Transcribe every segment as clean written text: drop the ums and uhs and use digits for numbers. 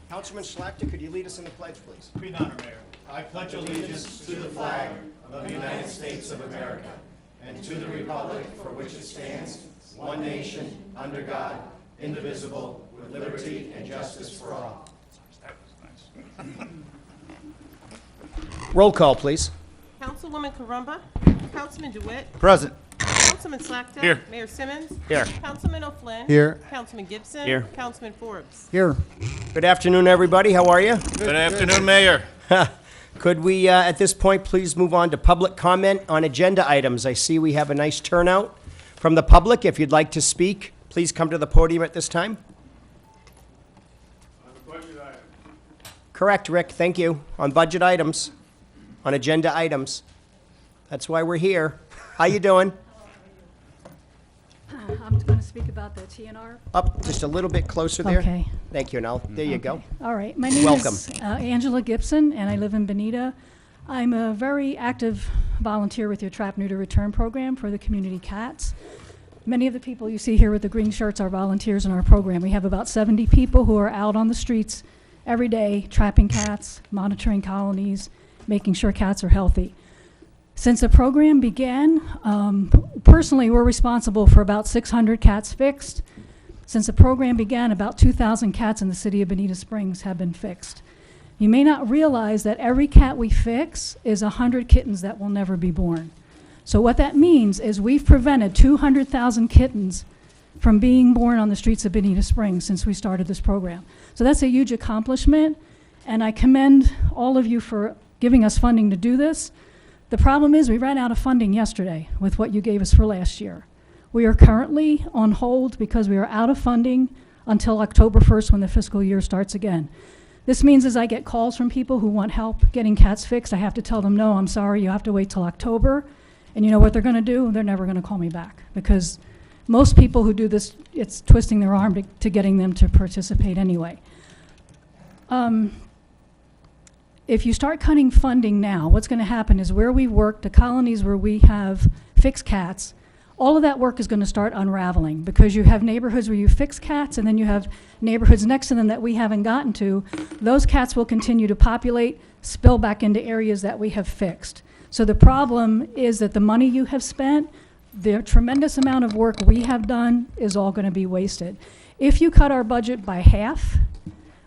Councilman Schlachter, could you lead us in the pledge, please? Be an honor, Mayor. I pledge allegiance to the flag of the United States of America and to the republic for which it stands, one nation, under God, indivisible, with liberty and justice for all. That was nice. Roll call, please. Councilwoman Carumba. Councilman DeWitt. Present. Councilman Slackton. Here. Mayor Simmons. Here. Councilman O'Flynn. Here. Councilman Gibson. Here. Councilman Forbes. Here. Good afternoon, everybody. How are you? Good afternoon, Mayor. Could we, at this point, please move on to public comment on agenda items? I see we have a nice turnout from the public. If you'd like to speak, please come to the podium at this time. Correct, Rick. Thank you. On budget items, on agenda items. That's why we're here. How you doing? I'm going to speak about the TNR. Up just a little bit closer there. Okay. Thank you, Nell. There you go. All right. My name Welcome. is Angela Gibson, and I live in Bonita. I'm a very active volunteer with your Trap Neuter Return program for the community cats. Many of the people you see here with the green shirts are volunteers in our program. We have about 70 people who are out on the streets every day trapping cats, monitoring colonies, making sure cats are healthy. Since the program began, personally, we're responsible for about 600 cats fixed. Since the program began, about 2,000 cats in the city of Bonita Springs have been fixed. You may not realize that every cat we fix is 100 kittens that will never be born. So what that means is we've prevented 200,000 kittens from being born on the streets of Bonita Springs since we started this program. So that's a huge accomplishment, and I commend all of you for giving us funding to do this. The problem is we ran out of funding yesterday with what you gave us for last year. We are currently on hold because we are out of funding until October 1st when the fiscal year starts again. This means as I get calls from people who want help getting cats fixed, I have to tell them, no, I'm sorry, you have to wait till October. And you know what they're going to do? They're never going to call me back because most people who do this, it's twisting their arm to getting them to participate anyway. If you start cutting funding now, what's going to happen is where we work, the colonies where we have fixed cats, all of that work is going to start unraveling because you have neighborhoods where you fix cats and then you have neighborhoods next to them that we haven't gotten to. Those cats will continue to populate, spill back into areas that we have fixed. So the problem is that the money you have spent, the tremendous amount of work we have done is all going to be wasted. If you cut our budget by half,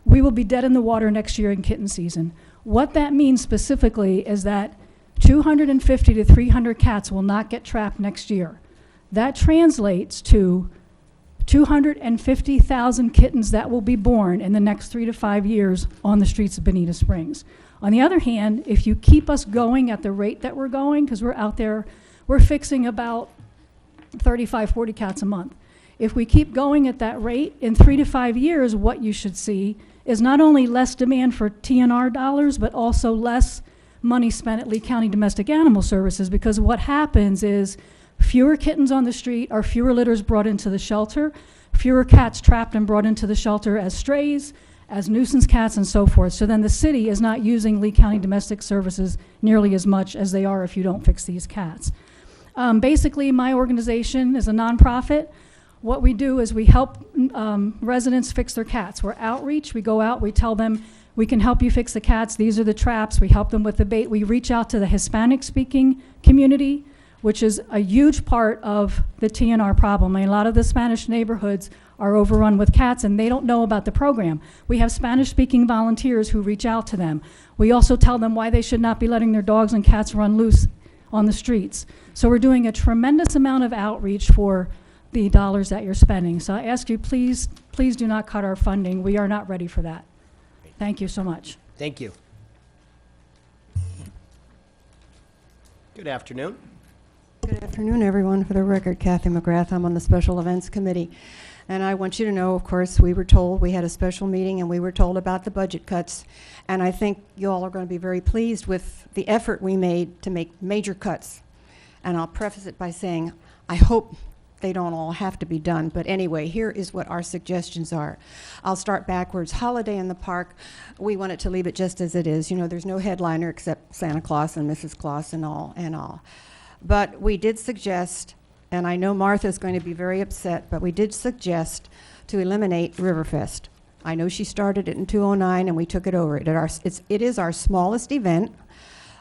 we will be dead in the water next year in kitten season. What that means specifically is that 250 to 300 cats will not get trapped next year. That translates to 250,000 kittens that will be born in the next 3 to 5 years on the streets of Bonita Springs. On the other hand, if you keep us going at the rate that we're going, because we're out there, we're fixing about 35, 40 cats a month. If we keep going at that rate, in 3 to 5 years, what you should see is not only less demand for TNR dollars, but also less money spent at Lee County Domestic Animal Services, because what happens is fewer kittens on the street or fewer litters brought into the shelter, fewer cats trapped and brought into the shelter as strays, as nuisance cats and so forth. So then the city is not using Lee County Domestic Services nearly as much as they are if you don't fix these cats. Basically, my organization is a nonprofit. What we do is we help residents fix their cats. We're outreach. We go out. We tell them, we can help you fix the cats. These are the traps. We help them with the bait. We reach out to the Hispanic-speaking community, which is a huge part of the TNR problem. I mean, a lot of the Spanish neighborhoods are overrun with cats, and they don't know about the program. We have Spanish-speaking volunteers who reach out to them. We also tell them why they should not be letting their dogs and cats run loose on the streets. So we're doing a tremendous amount of outreach for the dollars that you're spending. So I ask you, please do not cut our funding. We are not ready for that. Thank you so much. Thank you. Good afternoon. Good afternoon, everyone. For the record, Kathy McGrath. I'm on the Special Events Committee. And I want you to know, of course, we were told, we had a special meeting and we were told about the budget cuts. And I think you all are going to be very pleased with the effort we made to make major cuts. And I'll preface it by saying, I hope they don't all have to be done. But anyway, here is what our suggestions are. I'll start backwards. Holiday in the Park, we wanted to leave it just as it is. You know, there's no headliner except Santa Claus and Mrs. Claus and all. But we did suggest, and I know Martha's going to be very upset, but we did suggest to eliminate Riverfest. I know she started it in 2009 and we took it over. It is our smallest event,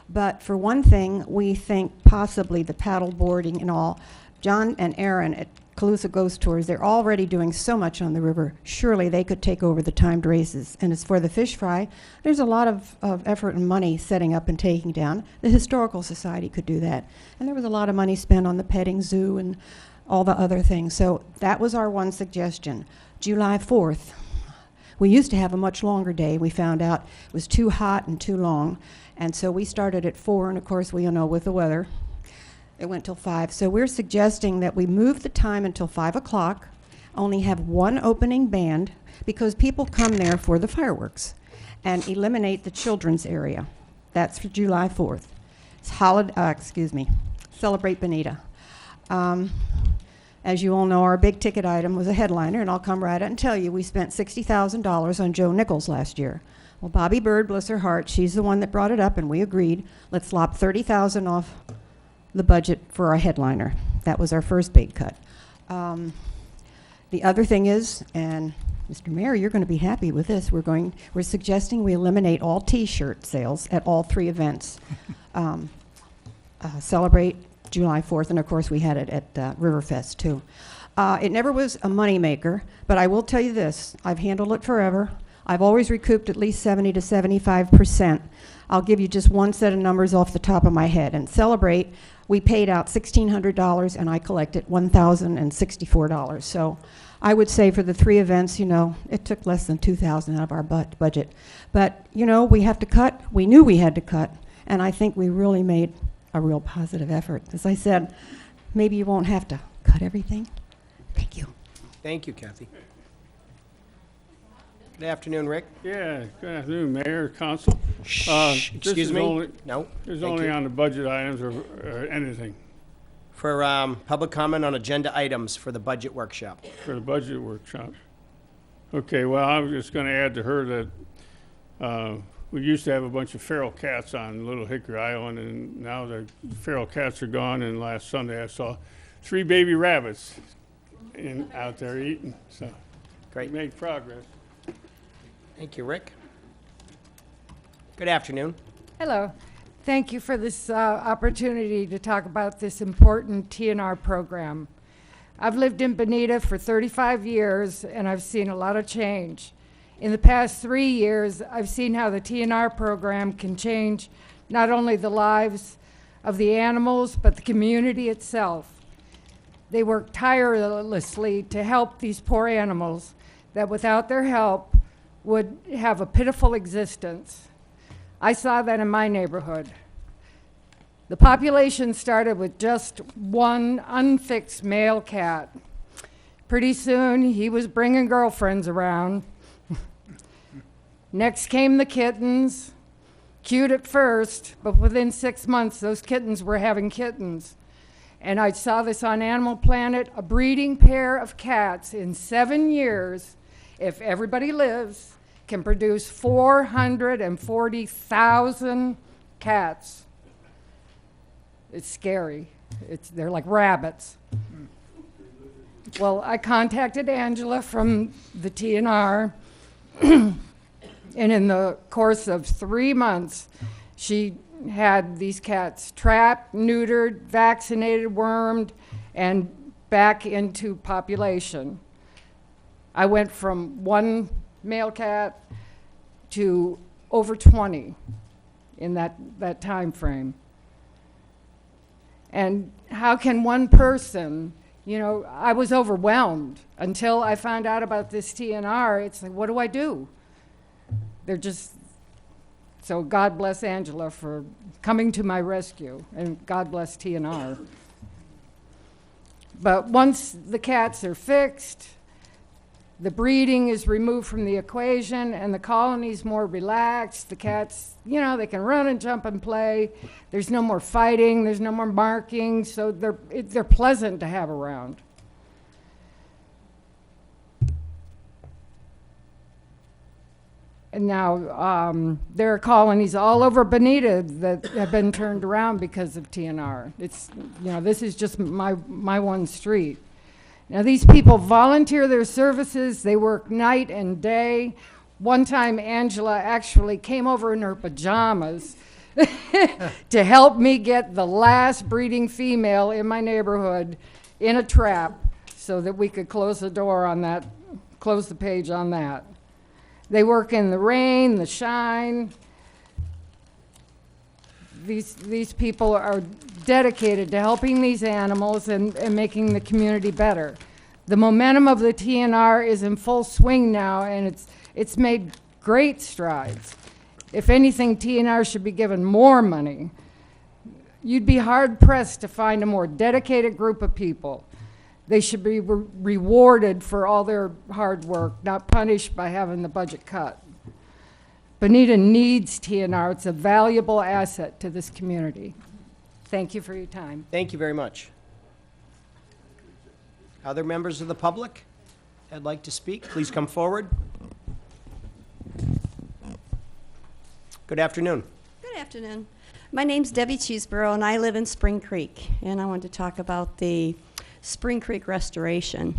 but for one thing, we think possibly the paddle boarding and all, John and Aaron at Calusa Ghost Tours, they're already doing so much on the river. Surely they could take over the timed races. And as for the fish fry, there's a lot of effort and money setting up and taking down. The Historical Society could do that. And there was a lot of money spent on the petting zoo and all the other things. So that was our one suggestion. July 4th. We used to have a much longer day. We found out it was too hot and too long. And so we started at 4, and of course, we all know with the weather, it went till 5. So we're suggesting that we move the time until 5 o'clock, only have one opening band, because people come there for the fireworks, and eliminate the children's area. That's for July 4th. It's Celebrate Bonita. As you all know, our big ticket item was a headliner, and I'll come right out and tell you, we spent $60,000 on Joe Nichols last year. Well, Bobby Bird, bless her heart, she's the one that brought it up, and we agreed, let's lop $30,000 off the budget for our headliner. That was our first big cut. The other thing is, and Mr. Mayor, you're going to be happy with this, we're suggesting we eliminate all T-shirt sales at all 3 events. Celebrate July 4th, and of course we had it at Riverfest too. It never was a moneymaker, but I will tell you this, I've handled it forever. I've always recouped at least 70 to 75%. I'll give you just one set of numbers off the top of my head. And Celebrate, we paid out $1,600 and I collected $1,064. So I would say for the 3 events, you know, it took less than $2,000 out of our budget. But, you know, we have to cut. We knew we had to cut. And I think we really made a real positive effort. As I said, maybe you won't have to cut everything. Thank you. Thank you, Kathy. Good afternoon, Rick. Yeah, good afternoon, Mayor, Council. Excuse me? No. This is thank only you. on the budget items or anything For public comment on agenda items for the budget workshop. for the budget workshop. Okay, well, I was just going to add to her that we used to have a bunch of feral cats on Little Hickory Island, and now the feral cats are gone, and last Sunday I saw 3 baby rabbits out there eating, so Great. we made progress. Thank you, Rick. Good afternoon. Hello. Thank you for this opportunity to talk about this important TNR program. I've lived in Bonita for 35 years, and I've seen a lot of change. In the past 3 years, I've seen how the TNR program can change not only the lives of the animals, but the community itself. They work tirelessly to help these poor animals that without their help would have a pitiful existence. I saw that in my neighborhood. The population started with just one unfixed male cat. Pretty soon, he was bringing girlfriends around. Next came the kittens, cute at first, but within 6 months, those kittens were having kittens. And I saw this on Animal Planet, a breeding pair of cats in 7 years, if everybody lives, can produce 440,000 cats. It's scary. They're like rabbits. Well, I contacted Angela from the TNR, and in the course of 3 months, she had these cats trapped, neutered, vaccinated, wormed, and back into population. I went from 1 male cat to over 20 in that time frame. And how can one person, you know, I was overwhelmed until I found out about this TNR. It's like, what do I do? They're just, so God bless Angela for coming to my rescue, and God bless TNR. But once the cats are fixed, the breeding is removed from the equation, and the colony's more relaxed. The cats, you know, they can run and jump and play. There's no more fighting. There's no more marking. So they're pleasant to have around. And now there are colonies all over Bonita that have been turned around because of TNR. It's, you know, this is just my one street. Now, these people volunteer their services. They work night and day. One time, Angela actually came over in her pajamas to help me get the last breeding female in my neighborhood in a trap so that we could close the door on that, close the page on that. They work in the rain, the shine. These people are dedicated to helping these animals and making the community better. The momentum of the TNR is in full swing now, and it's made great strides. If anything, TNR should be given more money. You'd be hard-pressed to find a more dedicated group of people. They should be rewarded for all their hard work, not punished by having the budget cut. Bonita needs TNR. It's a valuable asset to this community. Thank you for your time. Thank you very much. Other members of the public that'd like to speak, please come forward. Good afternoon. Good afternoon. My name's Debbie Cheeseborough, and I live in Spring Creek, and I want to talk about the Spring Creek restoration.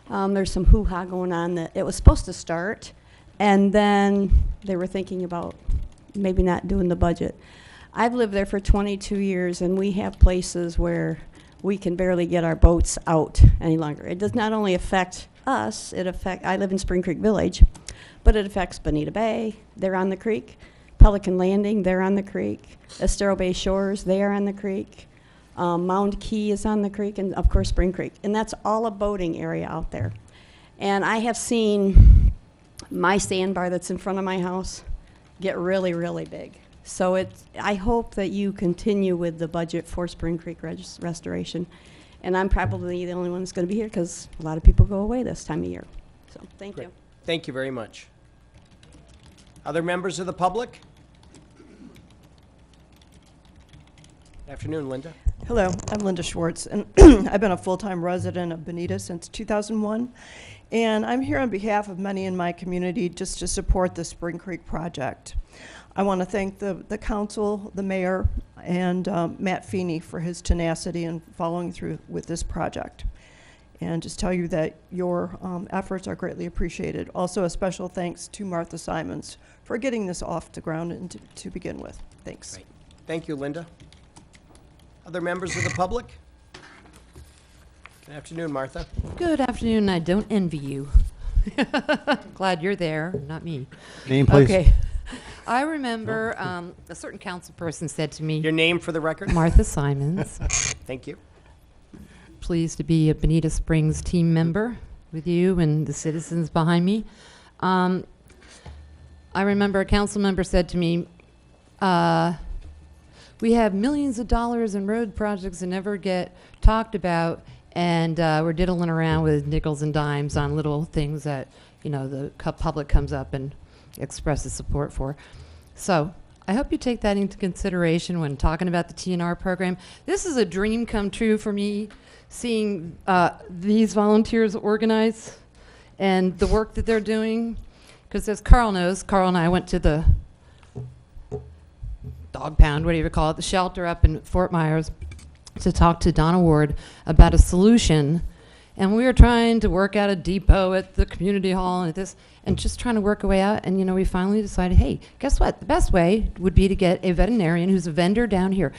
There's some hoo-ha going on that it was supposed to start, and then they were thinking about maybe not doing the budget. I've lived there for 22 years, and we have places where we can barely get our boats out any longer. It does not only affect us, I live in Spring Creek Village, but it affects Bonita Bay, they're on the creek. Pelican Landing, they're on the creek. Estero Bay Shores, they are on the creek. Mound Key is on the creek, and of course Spring Creek. And that's all a boating area out there. And I have seen my sandbar that's in front of my house get really, really big. So I hope that you continue with the budget for Spring Creek restoration. And I'm probably the only one that's going to be here because a lot of people go away this time of year. So thank you. Thank you very much. Other members of the public? Good afternoon, Linda. Hello, I'm Linda Schwartz, and I've been a full-time resident of Bonita since 2001, and I'm here on behalf of many in my community just to support the Spring Creek project. I want to thank the council, the mayor, and Matt Feeney for his tenacity in following through with this project, and just tell you that your efforts are greatly appreciated. Also, a special thanks to Martha Simons for getting this off the ground and to begin with. Thanks. Great. Thank you, Linda. Other members of the public? Good afternoon, Martha. Good afternoon. I don't envy you. Glad you're there, not me. Name, please. Okay. I remember a certain council person said to me, Your name for the record? Martha Simons, Thank you. pleased to be a Bonita Springs team member with you and the citizens behind me. I remember a council member said to me, we have millions of dollars in road projects that never get talked about, and we're diddling around with nickels and dimes on little things that, you know, the public comes up and expresses support for. So I hope you take that into consideration when talking about the TNR program. This is a dream come true for me, seeing these volunteers organize and the work that they're doing. Because as Carl knows, Carl and I went to the dog pound, whatever you call it, the shelter up in Fort Myers to talk to Donna Ward about a solution. And we were trying to work out a depot at the community hall and this, and just trying to work a way out. And, you know, we finally decided, hey, guess what? The best way would be to get a veterinarian who's a vendor down here.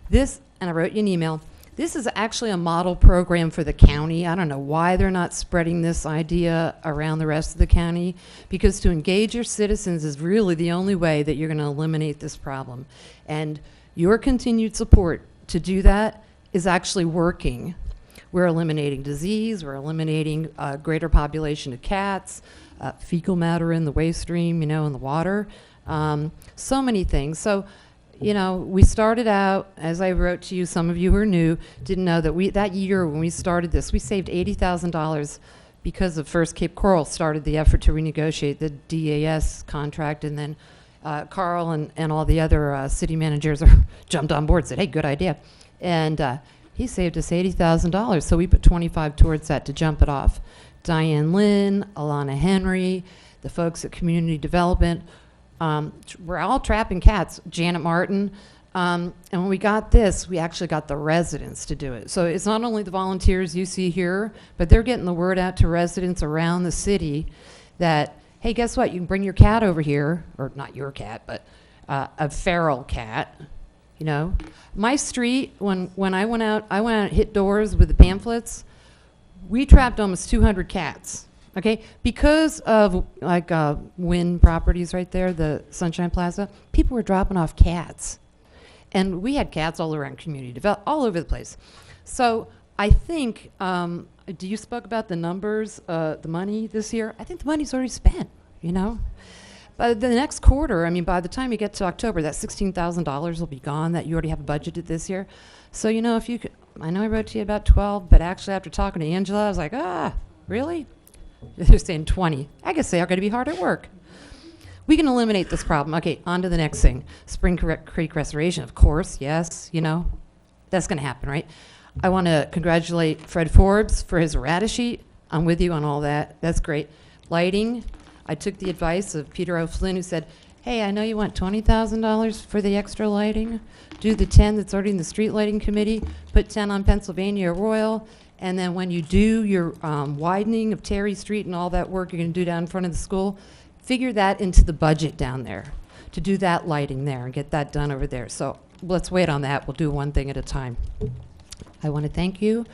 This, and I wrote you an email, this is actually a model program for the county. I don't know why they're not spreading this idea around the rest of the county, because to engage your citizens is really the only way that you're going to eliminate this problem. And your continued support to do that is actually working. We're eliminating disease, we're eliminating a greater population of cats, fecal matter in the waste stream, you know, in the water, so many things. So, you know, we started out, as I wrote to you, some of you who are new didn't know that that year when we started this, we saved $80,000 because of first Cape Coral started the effort to renegotiate the DAS contract, and then Carl and all the other city managers jumped on board and said, hey, good idea. And he saved us $80,000, so we put $25,000 towards that to jump it off. Diane Lynn, Alana Henry, the folks at Community Development, we're all trapping cats. Janet Martin, And when we got this, we actually got the residents to do it. So it's not only the volunteers you see here, but they're getting the word out to residents around the city that, hey, guess what? You can bring your cat over here, or not your cat, but a feral cat. You know, my street, when I went out and hit doors with the pamphlets. We trapped almost 200 cats. Okay, because of like Wynn Properties right there, the Sunshine Plaza, people were dropping off cats. And we had cats all around community develop, all over the place. So I think, do you spoke about the numbers, the money this year? I think the money's already spent, you know? By the next quarter, I mean, by the time you get to October, that $16,000 will be gone that you already have budgeted this year. So, you know, if you could, I know I wrote to you about 12, but actually after talking to Angela, I was like, really? They're saying 20. I guess they are going to be hard at work. We can eliminate this problem. Okay, on to the next thing. Spring Creek Restoration, of course, yes, you know, that's going to happen, right? I want to congratulate Fred Forbes for his errata sheet. I'm with you on all that. That's great. Lighting, I took the advice of Peter O'Flynn, who said, hey, I know you want $20,000 for the extra lighting. Do the 10 that's already in the street lighting committee. Put 10 on Pennsylvania Royal. And then when you do your widening of Terry Street and all that work you're going to do down in front of the school, figure that into the budget down there to do that lighting there and get that done over there. So let's wait on that. We'll do one thing at a time. I want to thank you,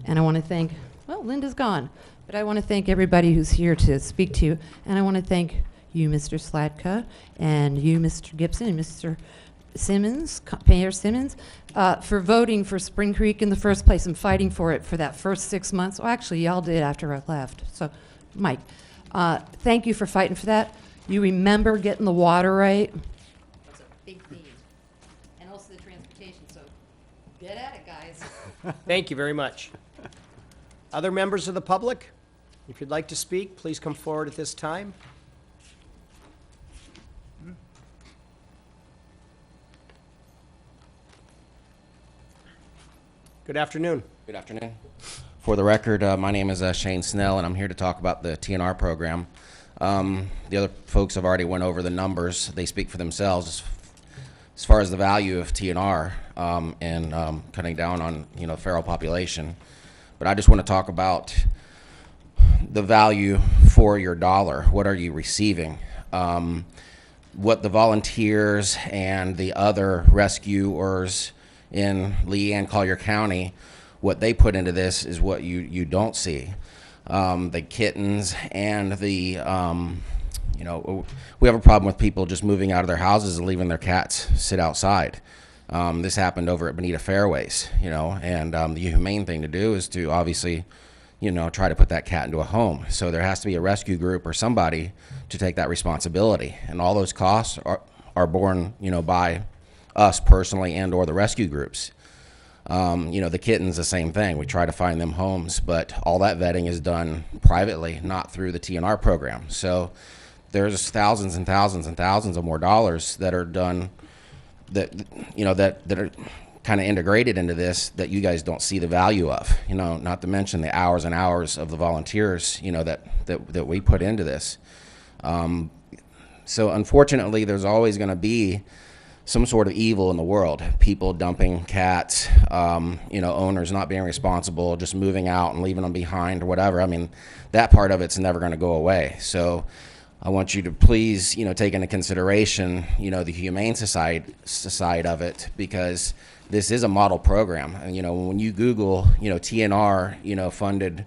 and I want to thank, well, Linda's gone, but I want to thank everybody who's here to speak to you, and I want to thank you, Mr. Slatka, and you, Mr. Gibson, and Mr. Simmons, Mayor Simmons, for voting for Spring Creek in the first place and fighting for it for that first 6 months. Well, actually, y'all did after I left. So, Mike, thank you for fighting for that. You remember getting the water right. That's a big theme. And also the transportation, so get at it, guys. Thank you very much. Other members of the public, if you'd like to speak, please come forward at this time. Good afternoon. Good afternoon. For the record, my name is Shane Snell, and I'm here to talk about the TNR program. The other folks have already went over the numbers. They speak for themselves as far as the value of TNR and cutting down on, you know, feral population. But I just want to talk about the value for your dollar. What are you receiving? What the volunteers and the other rescuers in Lee and Collier County, what they put into this is what you don't see. The kittens and the, you know, we have a problem with people just moving out of their houses and leaving their cats sit outside. This happened over at Bonita Fairways, you know, and the humane thing to do is to obviously, you know, try to put that cat into a home. So there has to be a rescue group or somebody to take that responsibility. And all those costs are borne, you know, by us personally and or the rescue groups. You know, the kittens, the same thing. We try to find them homes, but all that vetting is done privately, not through the TNR program. So there's thousands and thousands and thousands of more dollars that are done that, you know, that are kind of integrated into this that you guys don't see the value of, you know, not to mention the hours and hours of the volunteers, you know, that we put into this. So unfortunately, there's always going to be some sort of evil in the world. People dumping cats, you know, owners not being responsible, just moving out and leaving them behind or whatever. I mean, that part of it's never going to go away. So I want you to please, you know, take into consideration, you know, the Humane Society side of it, because this is a model program. And, you know, when you Google, you know, TNR, you know, funded,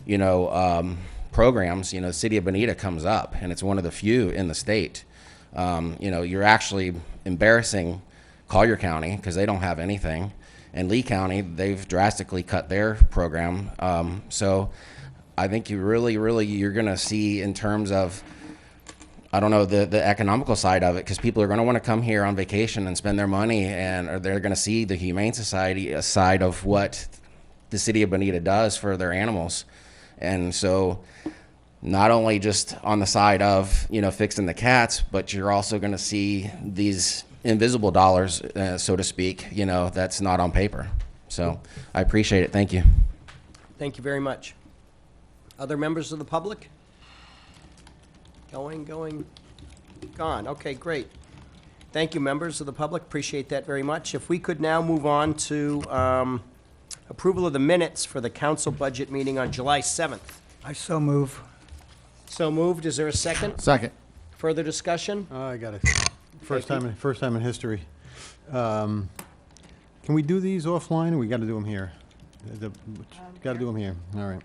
you know, programs, you know, the city of Bonita comes up, and it's one of the few in the state. You know, you're actually embarrassing Collier County because they don't have anything, and Lee County, they've drastically cut their program. So I think you really, you're going to see in terms of, I don't know, the economical side of it, because people are going to want to come here on vacation and spend their money, and they're going to see the Humane Society side of what the city of Bonita does for their animals. And so not only just on the side of, you know, fixing the cats, but you're also going to see these invisible dollars, so to speak, you know, that's not on paper. So I appreciate it. Thank you. Thank you very much. Other members of the public? Going, gone. Okay, great. Thank you, members of the public. Appreciate that very much. If we could now move on to approval of the minutes for the council budget meeting on July 7th. I so move. So moved. Is there a second? Second. Further discussion? I got it. First time in history. Can we do these offline, or we got to do them here? Got to do them here. All right.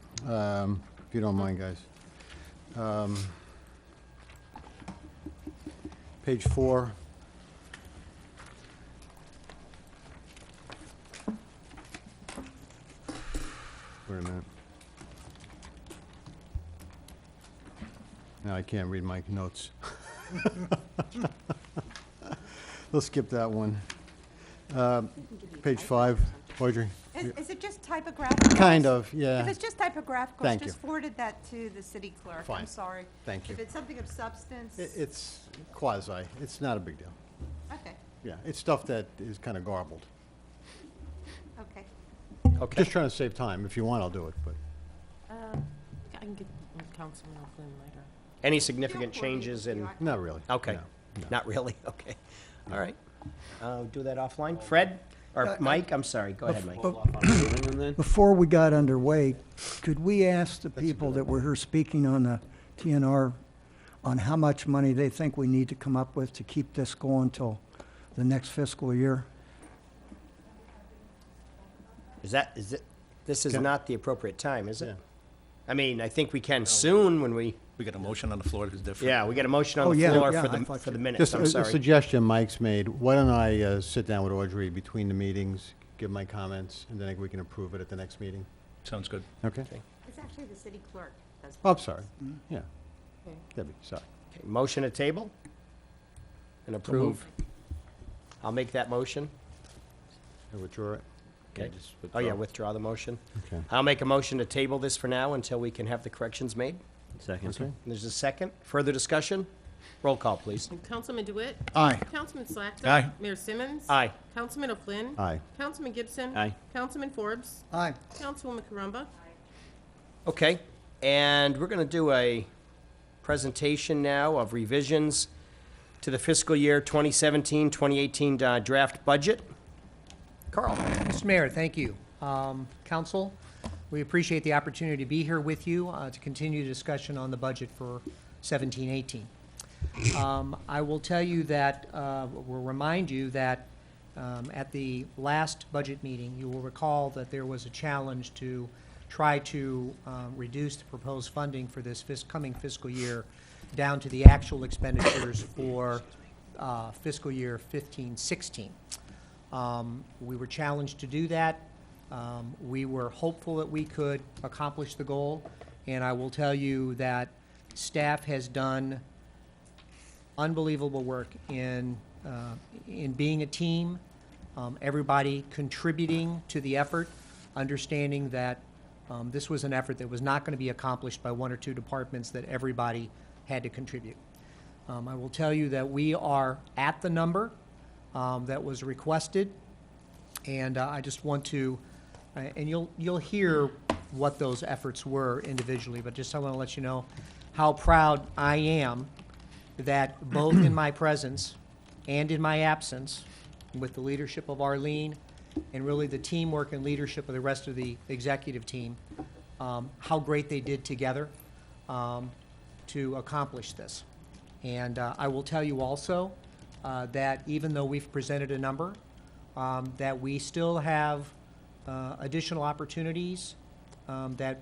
If you don't mind, guys. Page 4. Wait a minute. No, I can't read my notes. We'll skip that one. Page 5, Audrey. Is it just typographical? Kind of, yeah. If it's just typographical, Thank just you. forwarded that to the city clerk. Fine. I'm sorry. Thank you. If it's something of substance. It's quasi. It's not a big deal. Okay, Yeah, it's stuff that is kind of garbled. okay. Okay. Just trying to save time. If you want, I'll do it, but I can get Councilman O'Flynn later. Any significant changes in? not really. Okay. No. Not really? Okay. All right. Do that offline. Fred? Or Mike? I'm sorry. Go ahead, Mike. Before we got underway, could we ask the people that were here speaking on the TNR on how much money they think we need to come up with to keep this going till the next fiscal year? This is not the appropriate time, is it? Yeah. I mean, I think we can soon when we, We got a motion on the floor that's different. yeah, we got a motion on Oh, the yeah, floor yeah, for I the, thought for the you- minutes. Just I'm a sorry. suggestion Mike's made. Why don't I sit down with Audrey between the meetings, give my comments, and then we can approve it at the next meeting? Sounds good. Okay? It's actually the city clerk. That's Oh, I'm sorry. Yeah. Okay. Debbie, sorry. Okay, motion to table and approve. I'll make that motion. I withdraw it. Okay. Oh, yeah, withdraw the motion. Okay. I'll make a motion to table this for now until we can have the corrections made. Second. Okay. There's a second. Further discussion? Roll call, please. Councilman DeWitt? Aye. Councilman Slackton? Aye. Mayor Simmons? Aye. Councilman O'Flynn? Aye. Councilman Gibson? Aye. Councilman Forbes? Aye. Councilwoman Carumba? Okay, and we're going to do a presentation now of revisions to the fiscal year 2017-2018 draft budget. Carl? Mr. Mayor, thank you. Council, we appreciate the opportunity to be here with you to continue the discussion on the budget for 17-18. I will tell you that, will remind you that at the last budget meeting, you will recall that there was a challenge to try to reduce the proposed funding for this coming fiscal year down to the actual expenditures for fiscal year 15-16. We were challenged to do that. We were hopeful that we could accomplish the goal, and I will tell you that staff has done unbelievable work in being a team, everybody contributing to the effort, understanding that this was an effort that was not going to be accomplished by one or two departments, that everybody had to contribute. I will tell you that we are at the number that was requested, and I just want to, and you'll hear what those efforts were individually, but just I want to let you know how proud I am that both in my presence and in my absence, with the leadership of Arlene and really the teamwork and leadership of the rest of the executive team, how great they did together to accomplish this. And I will tell you also that even though we've presented a number, that we still have additional opportunities that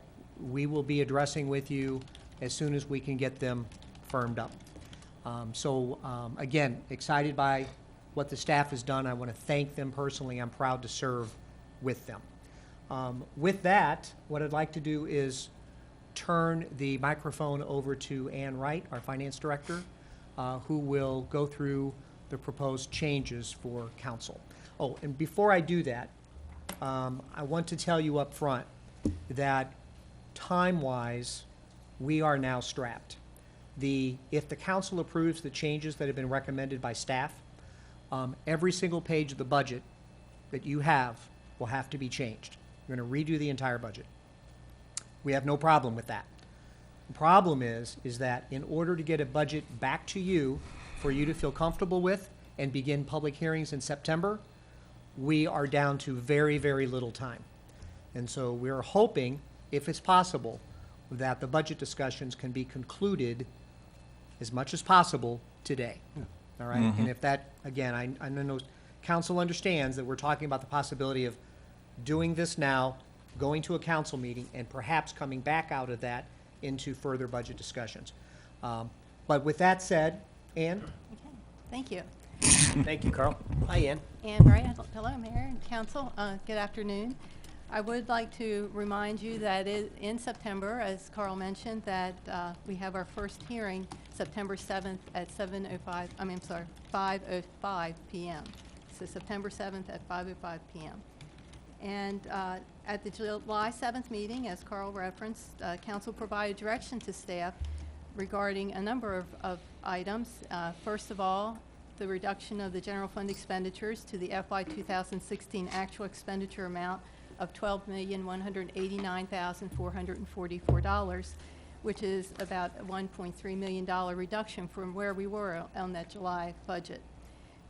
we will be addressing with you as soon as we can get them firmed up. Again, excited by what the staff has done. I want to thank them personally. I'm proud to serve with them. With that, what I'd like to do is turn the microphone over to Ann Wright, our finance director, who will go through the proposed changes for council. Oh, and before I do that, I want to tell you up front that time-wise, we are now strapped. If the council approves the changes that have been recommended by staff, every single page of the budget that you have will have to be changed. We're going to redo the entire budget. We have no problem with that. The problem is that in order to get a budget back to you, for you to feel comfortable with and begin public hearings in September, we are down to very, very little time. And so we're hoping, if it's possible, that the budget discussions can be concluded as much as possible today. All right? And if that, again, I know council understands that we're talking about the possibility of doing this now, going to a council meeting, and perhaps coming back out of that into further budget discussions. But with that said, Ann? Thank you. Thank you, Carl. Hi, Ann. Ann Bright, hello, Mayor and Council. Good afternoon. I would like to remind you that in September, as Carl mentioned, that we have our first hearing September 7th at 5:05 p.m. So September 7th at 5:05 p.m. And at the July 7th meeting, as Carl referenced, Council provided direction to staff regarding a number of items. First of all, the reduction of the general fund expenditures to the FY 2016 actual expenditure amount of $12,189,444, which is about a $1.3 million reduction from where we were on that July budget.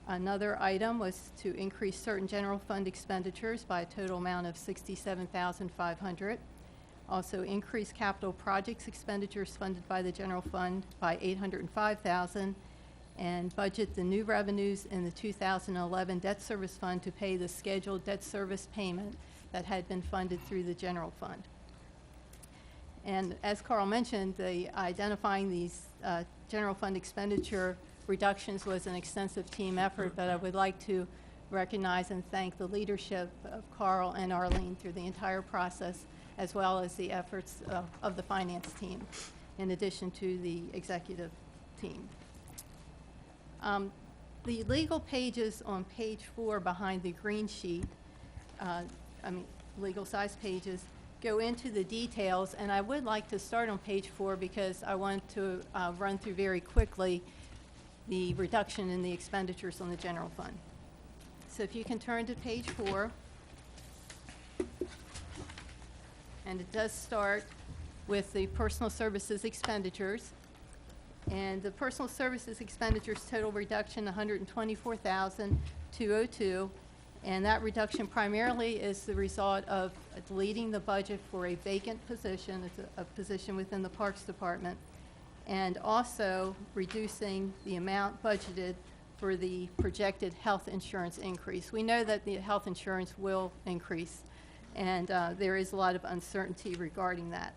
Another item was to increase certain general fund expenditures by a total amount of $67,500. Also increase capital projects expenditures funded by the general fund by $805,000, and budget the new revenues in the 2011 debt service fund to pay the scheduled debt service payment that had been funded through the general fund. And as Carl mentioned, identifying these general fund expenditure reductions was an extensive team effort, but I would like to recognize and thank the leadership of Carl and Arlene through the entire process, as well as the efforts of the finance team, in addition to the executive team. The legal pages on page 4 behind the green sheet, legal size pages, go into the details, and I would like to start on page 4 because I want to run through very quickly the reduction in the expenditures on the general fund. So if you can turn to page 4, and it does start with the personal services expenditures. And the personal services expenditures total reduction, $124,202, and that reduction primarily is the result of deleting the budget for a vacant position. It's a position within the Parks Department, and also reducing the amount budgeted for the projected health insurance increase. We know that the health insurance will increase, and there is a lot of uncertainty regarding that.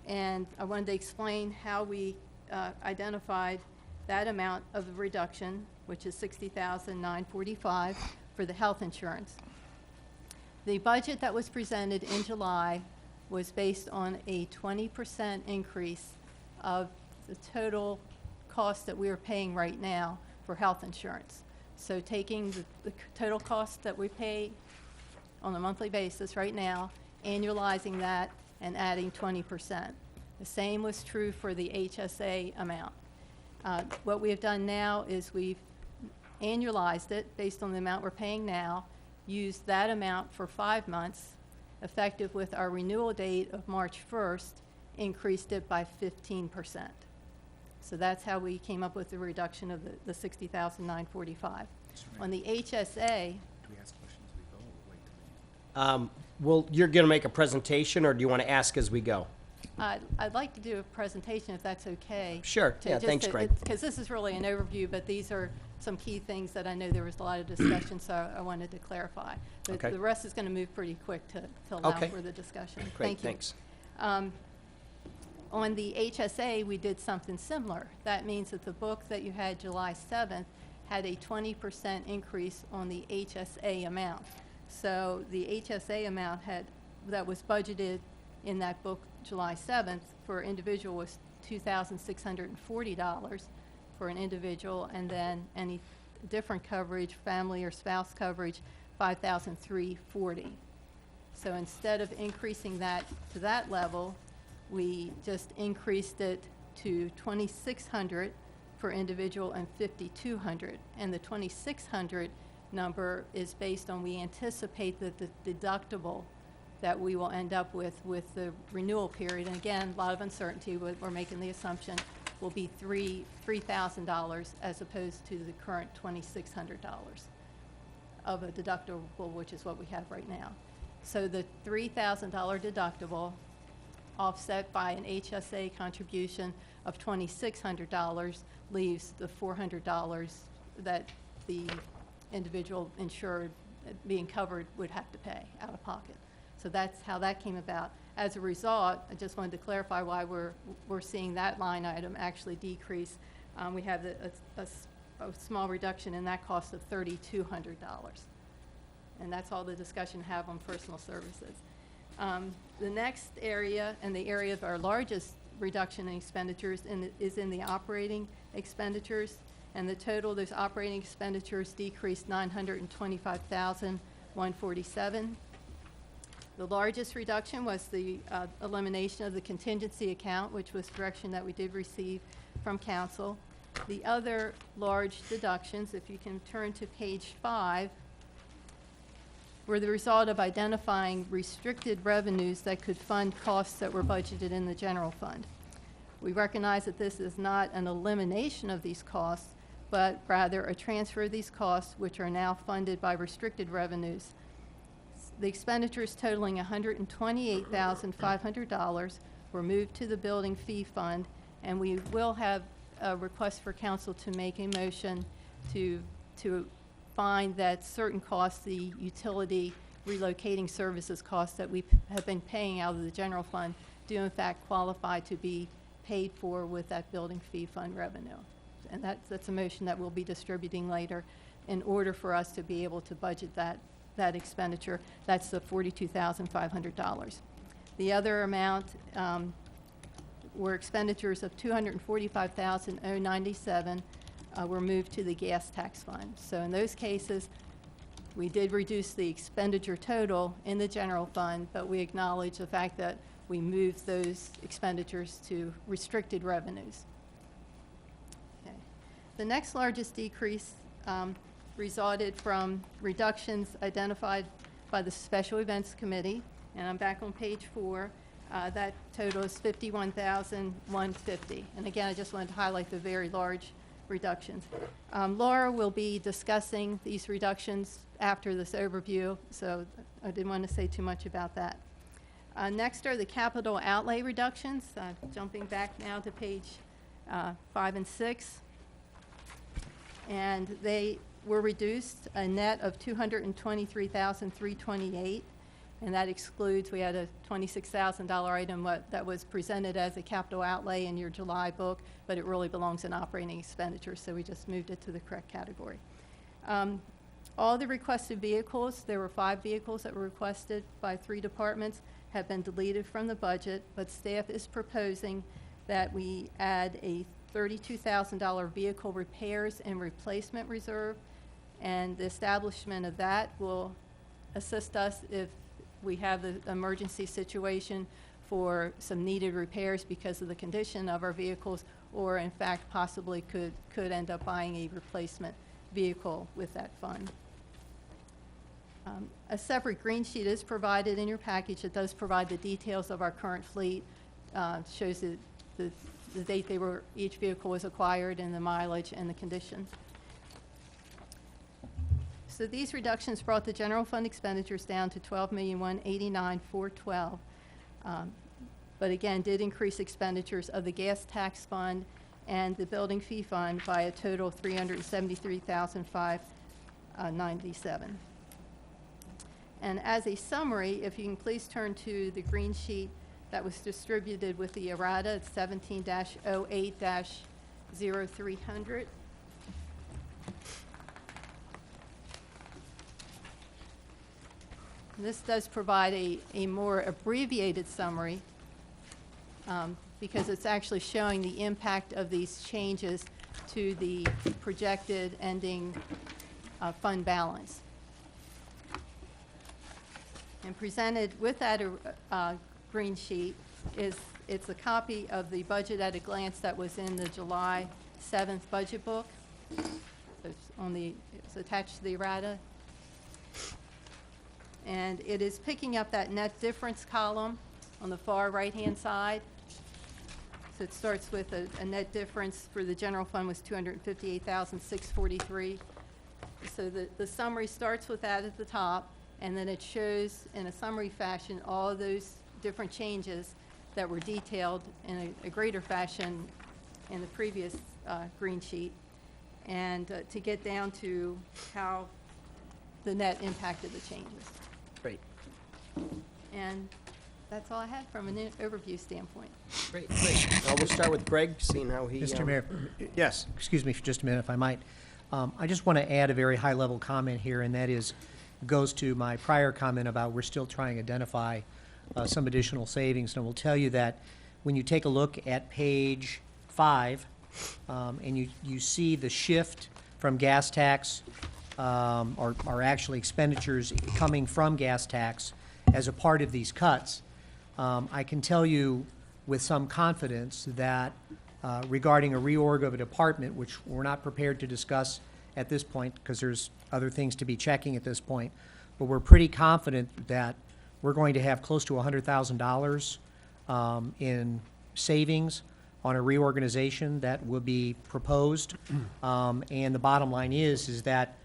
And I wanted to explain how we identified that amount of the reduction, which is $60,945 for the health insurance. The budget that was presented in July was based on a 20% increase of the total cost that we are paying right now for health insurance. So taking the total cost that we pay on a monthly basis right now, annualizing that, and adding 20%. The same was true for the HSA amount. What we have done now is we've annualized it based on the amount we're paying now, used that amount for 5 months, effective with our renewal date of March 1st, increased it by 15%. So that's how we came up with the reduction of the $60,945. On the HSA, well, you're going to make a presentation, or do you want to ask as we go? I'd like to do a presentation if that's okay. Sure. Yeah, thanks, Greg. Because this is really an overview, but these are some key things that I know there was a lot of discussion, so I wanted to clarify. But Okay. the rest is going to move pretty quick to allow Okay. for the discussion. Great, Thank you. thanks. On the HSA, we did something similar. That means that the book that you had July 7th had a 20% increase on the HSA amount. So the HSA amount that was budgeted in that book July 7th for individual was $2,640 for an individual, and then any different coverage, family or spouse coverage, $5,340. So instead of increasing that to that level, we just increased it to $2,600 for individual and $5,200. And the $2,600 number is based on, we anticipate that the deductible that we will end up with the renewal period, and again, a lot of uncertainty, we're making the assumption, will be $3,000 as opposed to the current $2,600 of a deductible, which is what we have right now. So the $3,000 deductible offset by an HSA contribution of $2,600 leaves the $400 that the individual insured being covered would have to pay out of pocket. So that's how that came about. As a result, I just wanted to clarify why we're seeing that line item actually decrease. We have a small reduction in that cost of $3,200. And that's all the discussion I have on personal services. The next area, and the area of our largest reduction in expenditures is in the operating expenditures. And the total of those operating expenditures decreased $925,147. The largest reduction was the elimination of the contingency account, which was direction that we did receive from council. The other large deductions, if you can turn to page 5, were the result of identifying restricted revenues that could fund costs that were budgeted in the general fund. We recognize that this is not an elimination of these costs, but rather a transfer of these costs, which are now funded by restricted revenues. The expenditures totaling $128,500 were moved to the building fee fund, and we will have a request for council to make a motion to find that certain costs, the utility relocating services costs that we have been paying out of the general fund, do in fact qualify to be paid for with that building fee fund revenue. And that's a motion that we'll be distributing later in order for us to be able to budget that expenditure. That's the $42,500. The other amount were expenditures of $245,097 were moved to the gas tax fund. So in those cases, we did reduce the expenditure total in the general fund, but we acknowledge the fact that we moved those expenditures to restricted revenues. Okay. The next largest decrease resulted from reductions identified by the Special Events Committee, and I'm back on page 4. That total is $51,150. And again, I just wanted to highlight the very large reductions. Laura will be discussing these reductions after this overview, so I didn't want to say too much about that. Next are the capital outlay reductions. Jumping back now to page 5 and 6. And they were reduced a net of $223,328, and that excludes, we had a $26,000 item that was presented as a capital outlay in your July book, but it really belongs in operating expenditure, so we just moved it to the correct category. All the requested vehicles, there were 5 vehicles that were requested by 3 departments, have been deleted from the budget, but staff is proposing that we add a $32,000 vehicle repairs and replacement reserve, and the establishment of that will assist us if we have the emergency situation for some needed repairs because of the condition of our vehicles, or in fact possibly could end up buying a replacement vehicle with that fund. A separate green sheet is provided in your package. It does provide the details of our current fleet, shows the date each vehicle was acquired and the mileage and the condition. So these reductions brought the general fund expenditures down to $12,189,412, but again did increase expenditures of the gas tax fund and the building fee fund by a total of $373,597. And as a summary, if you can please turn to the green sheet that was distributed with the errata, it's 17-08-0300. This does provide a more abbreviated summary because it's actually showing the impact of these changes to the projected ending fund balance. And presented with that green sheet it's a copy of the budget at a glance that was in the July 7th budget book. So it's attached to the errata. And it is picking up that net difference column on the far right-hand side. So it starts with a net difference for the general fund was $258,643. So the summary starts with that at the top, and then it shows in a summary fashion all those different changes that were detailed in a greater fashion in the previous green sheet, and to get down to how the net impacted the changes. Great. And that's all I had from an overview standpoint. Great. We'll start with Greg, seeing how he... Mr. Mayor. Yes. Excuse me for just a minute, if I might. I just want to add a very high-level comment here, and that goes to my prior comment about we're still trying to identify some additional savings. And I will tell you that when you take a look at page 5, and you see the shift from gas tax, or actually expenditures coming from gas tax as a part of these cuts, I can tell you with some confidence that regarding a reorg of a department, which we're not prepared to discuss at this point because there's other things to be checking at this point, but we're pretty confident that we're going to have close to $100,000 in savings on a reorganization that will be proposed. And the bottom line is that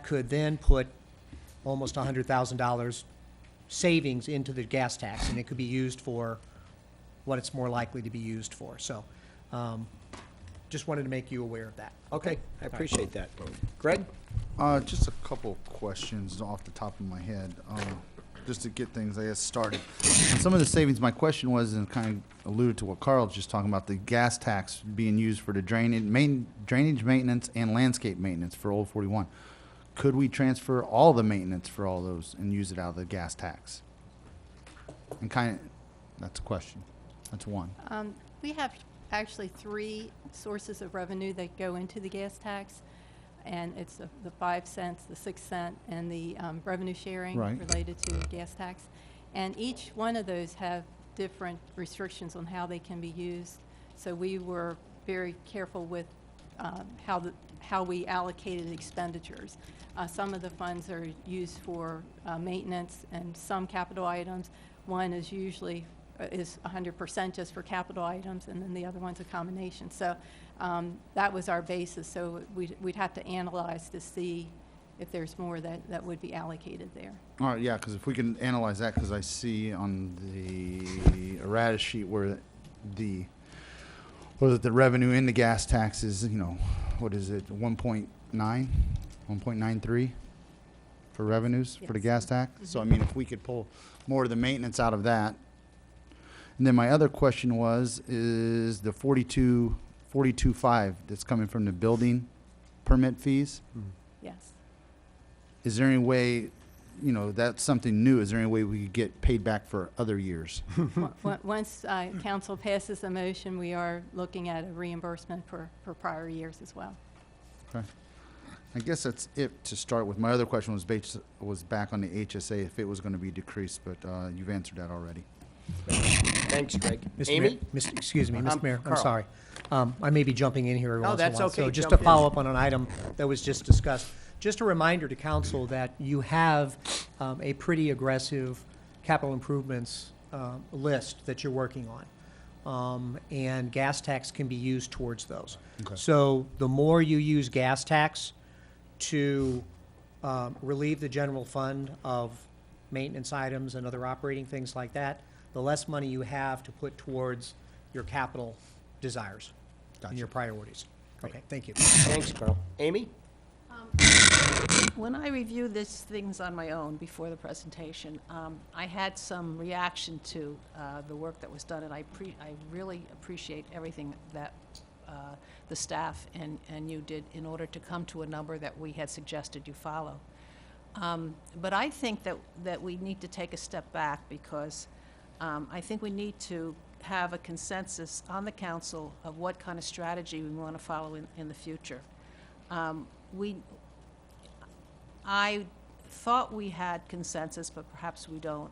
could then put almost $100,000 savings into the gas tax, and it could be used for what it's more likely to be used for. So just wanted to make you aware of that. Okay, I appreciate that. Greg? Just a couple questions off the top of my head, just to get things, I guess, started. On some of the savings, my question was, and kind of alluded to what Carl was just talking about, the gas tax being used for the drainage maintenance and landscape maintenance for Old 41. Could we transfer all the maintenance for all those and use it out of the gas tax? And that's a question. That's one. We have actually 3 sources of revenue that go into the gas tax, and it's the 5 cents, the 6 cent, and the revenue sharing related to gas tax. And each one of those have different restrictions on how they can be used. So we were very careful with how we allocated expenditures. Some of the funds are used for maintenance and some capital items. One is usually is 100% just for capital items, and then the other one's a combination. So that was our basis. So we'd have to analyze to see if there's more that would be allocated there. All right, yeah, because if we can analyze that, because I see on the errata sheet where the revenue in the gas tax is, what is it, 1.9, 1.93 for revenues for the gas tax? Mm-hmm. So, I mean, if we could pull more of the maintenance out of that. And then my other question is the 42.5 that's coming from the building permit fees? Yes. Is there any way, that's something new, is there any way we could get paid back for other years? Once council passes a motion, we are looking at a reimbursement for prior years as well. Okay. I guess that's it to start with. My other question was back on the HSA, if it was going to be decreased, but you've answered that already. Thanks, Greg. Mr. Amy? Excuse me, Mr. Mayor, I'm Carl. sorry. I may be jumping in here every once in a that's while. okay. So just Jump to follow in. up on an item that was just discussed, just a reminder to council that you have a pretty aggressive capital improvements list that you're working on. And gas tax can be used towards those. Okay. So the more you use gas tax to relieve the general fund of maintenance items and other operating things like that, the less money you have to put towards your capital desires and your priorities. Okay, thank you. Thanks, Carl. Amy? When I reviewed these things on my own before the presentation, I had some reaction to the work that was done, and I really appreciate everything that the staff and you did in order to come to a number that we had suggested you follow. But I think that we need to take a step back because I think we need to have a consensus on the council of what kind of strategy we want to follow in the future. I thought we had consensus, but perhaps we don't,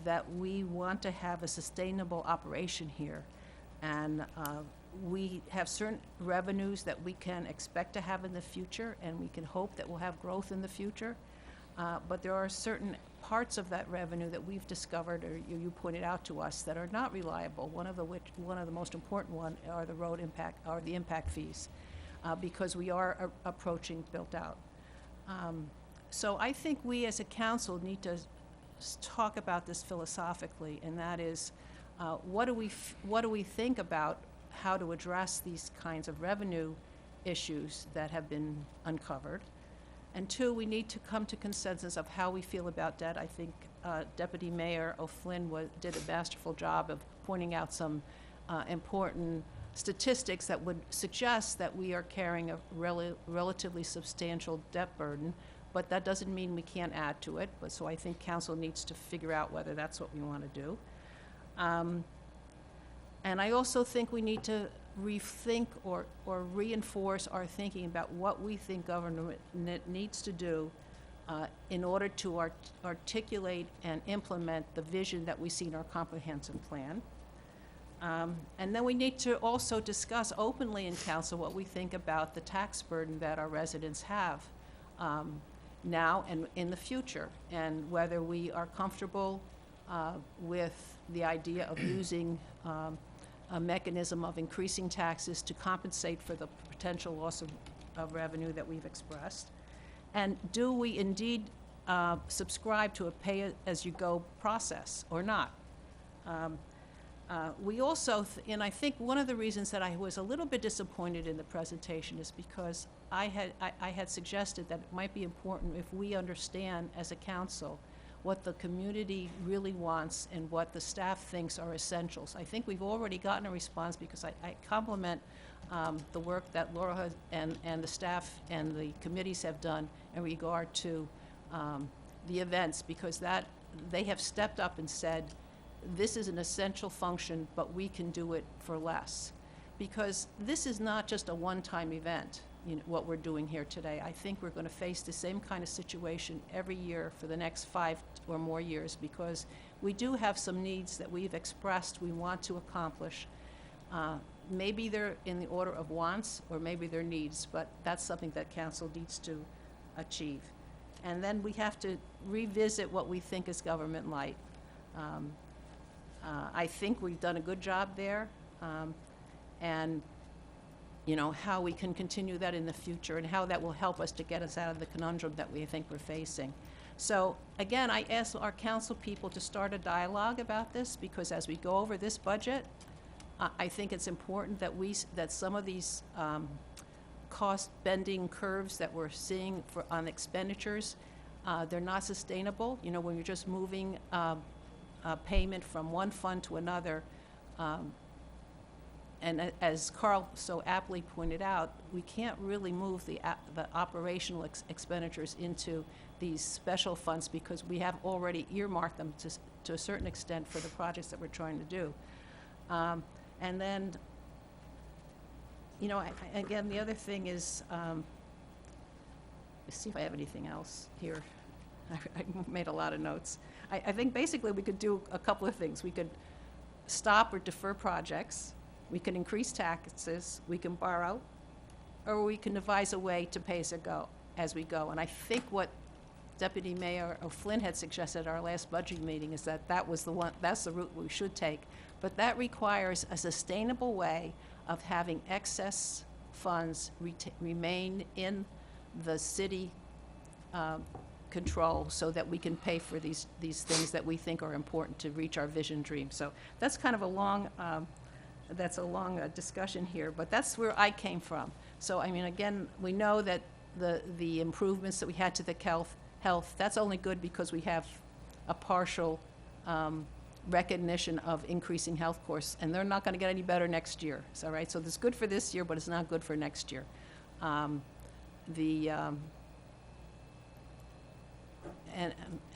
that we want to have a sustainable operation here. And we have certain revenues that we can expect to have in the future, and we can hope that we'll have growth in the future. But there are certain parts of that revenue that we've discovered, or you pointed out to us, that are not reliable. One of the most important one are the impact fees, because we are approaching built out. So I think we as a council need to talk about this philosophically, and that is, what do we think about how to address these kinds of revenue issues that have been uncovered? And two, we need to come to consensus of how we feel about debt. I think Deputy Mayor O'Flynn did a masterful job of pointing out some important statistics that would suggest that we are carrying a relatively substantial debt burden, but that doesn't mean we can't add to it. But so I think council needs to figure out whether that's what we want to do. And I also think we need to rethink or reinforce our thinking about what we think government needs to do in order to articulate and implement the vision that we see in our comprehensive plan. And then we need to also discuss openly in council what we think about the tax burden that our residents have now and in the future, and whether we are comfortable with the idea of using a mechanism of increasing taxes to compensate for the potential loss of revenue that we've expressed. And do we indeed subscribe to a pay-as-you-go process or not? We also, and I think one of the reasons that I was a little bit disappointed in the presentation is because I had suggested that it might be important if we understand as a council what the community really wants and what the staff thinks are essentials. I think we've already gotten a response, because I compliment the work that Laura has and the staff and the committees have done in regard to the events, because they have stepped up and said, this is an essential function, but we can do it for less. Because this is not just a one-time event, what we're doing here today. I think we're going to face the same kind of situation every year for the next 5 or more years, because we do have some needs that we've expressed we want to accomplish. Maybe they're in the order of wants, or maybe they're needs, but that's something that council needs to achieve. And then we have to revisit what we think is government light. I think we've done a good job there, and how we can continue that in the future, and how that will help us to get us out of the conundrum that we think we're facing. So again, I ask our council people to start a dialogue about this, because as we go over this budget, I think it's important that some of these cost bending curves that we're seeing on expenditures, they're not sustainable. When you're just moving payment from one fund to another, and as Carl so aptly pointed out, we can't really move the operational expenditures into these special funds, because we have already earmarked them to a certain extent for the projects that we're trying to do. And then, again, the other thing is, let's see if I have anything else here. I made a lot of notes. I think basically we could do a couple of things. We could stop or defer projects. We can increase taxes. We can borrow, or we can devise a way to pay as we go. And I think what Deputy Mayor O'Flynn had suggested at our last budget meeting is that's the route we should take. But that requires a sustainable way of having excess funds remain in the city control, so that we can pay for these things that we think are important to reach our vision dream. So that's kind of a long discussion here, but that's where I came from. So I mean, again, we know that the improvements that we had to the health, that's only good because we have a partial recognition of increasing health costs, and they're not going to get any better next year. So, right? So it's good for this year, but it's not good for next year.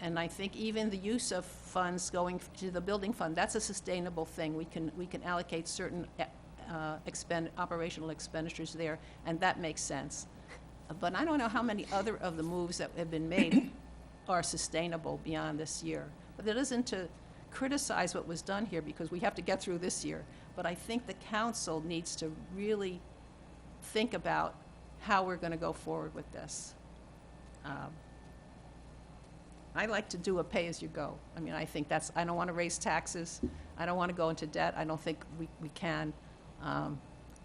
And I think even the use of funds going to the building fund, that's a sustainable thing. We can allocate certain operational expenditures there, and that makes sense. But I don't know how many other of the moves that have been made are sustainable beyond this year. But that isn't to criticize what was done here, because we have to get through this year. But I think the council needs to really think about how we're going to go forward with this. I like to do a pay-as-you-go. I mean, I think that's, I don't want to raise taxes. I don't want to go into debt. I don't think we can.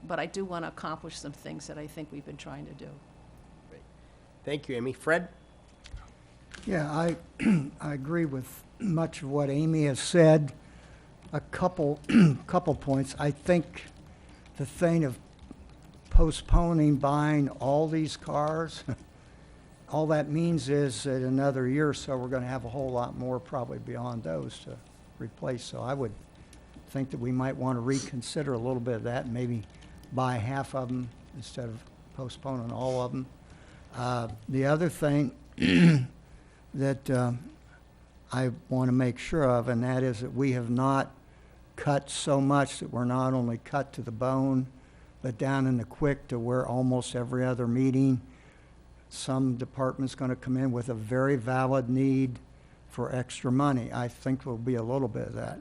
But I do want to accomplish some things that I think we've been trying to do. Thank you, Amy. Fred? Yeah, I agree with much of what Amy has said. A couple points. I think the thing of postponing buying all these cars, all that means is that another year or so, we're going to have a whole lot more probably beyond those to replace. So I would think that we might want to reconsider a little bit of that and maybe buy half of them instead of postponing all of them. The other thing that I want to make sure of, and that is that we have not cut so much that we're not only cut to the bone, but down in the quick to where almost every other meeting, some department's going to come in with a very valid need for extra money. I think there'll be a little bit of that.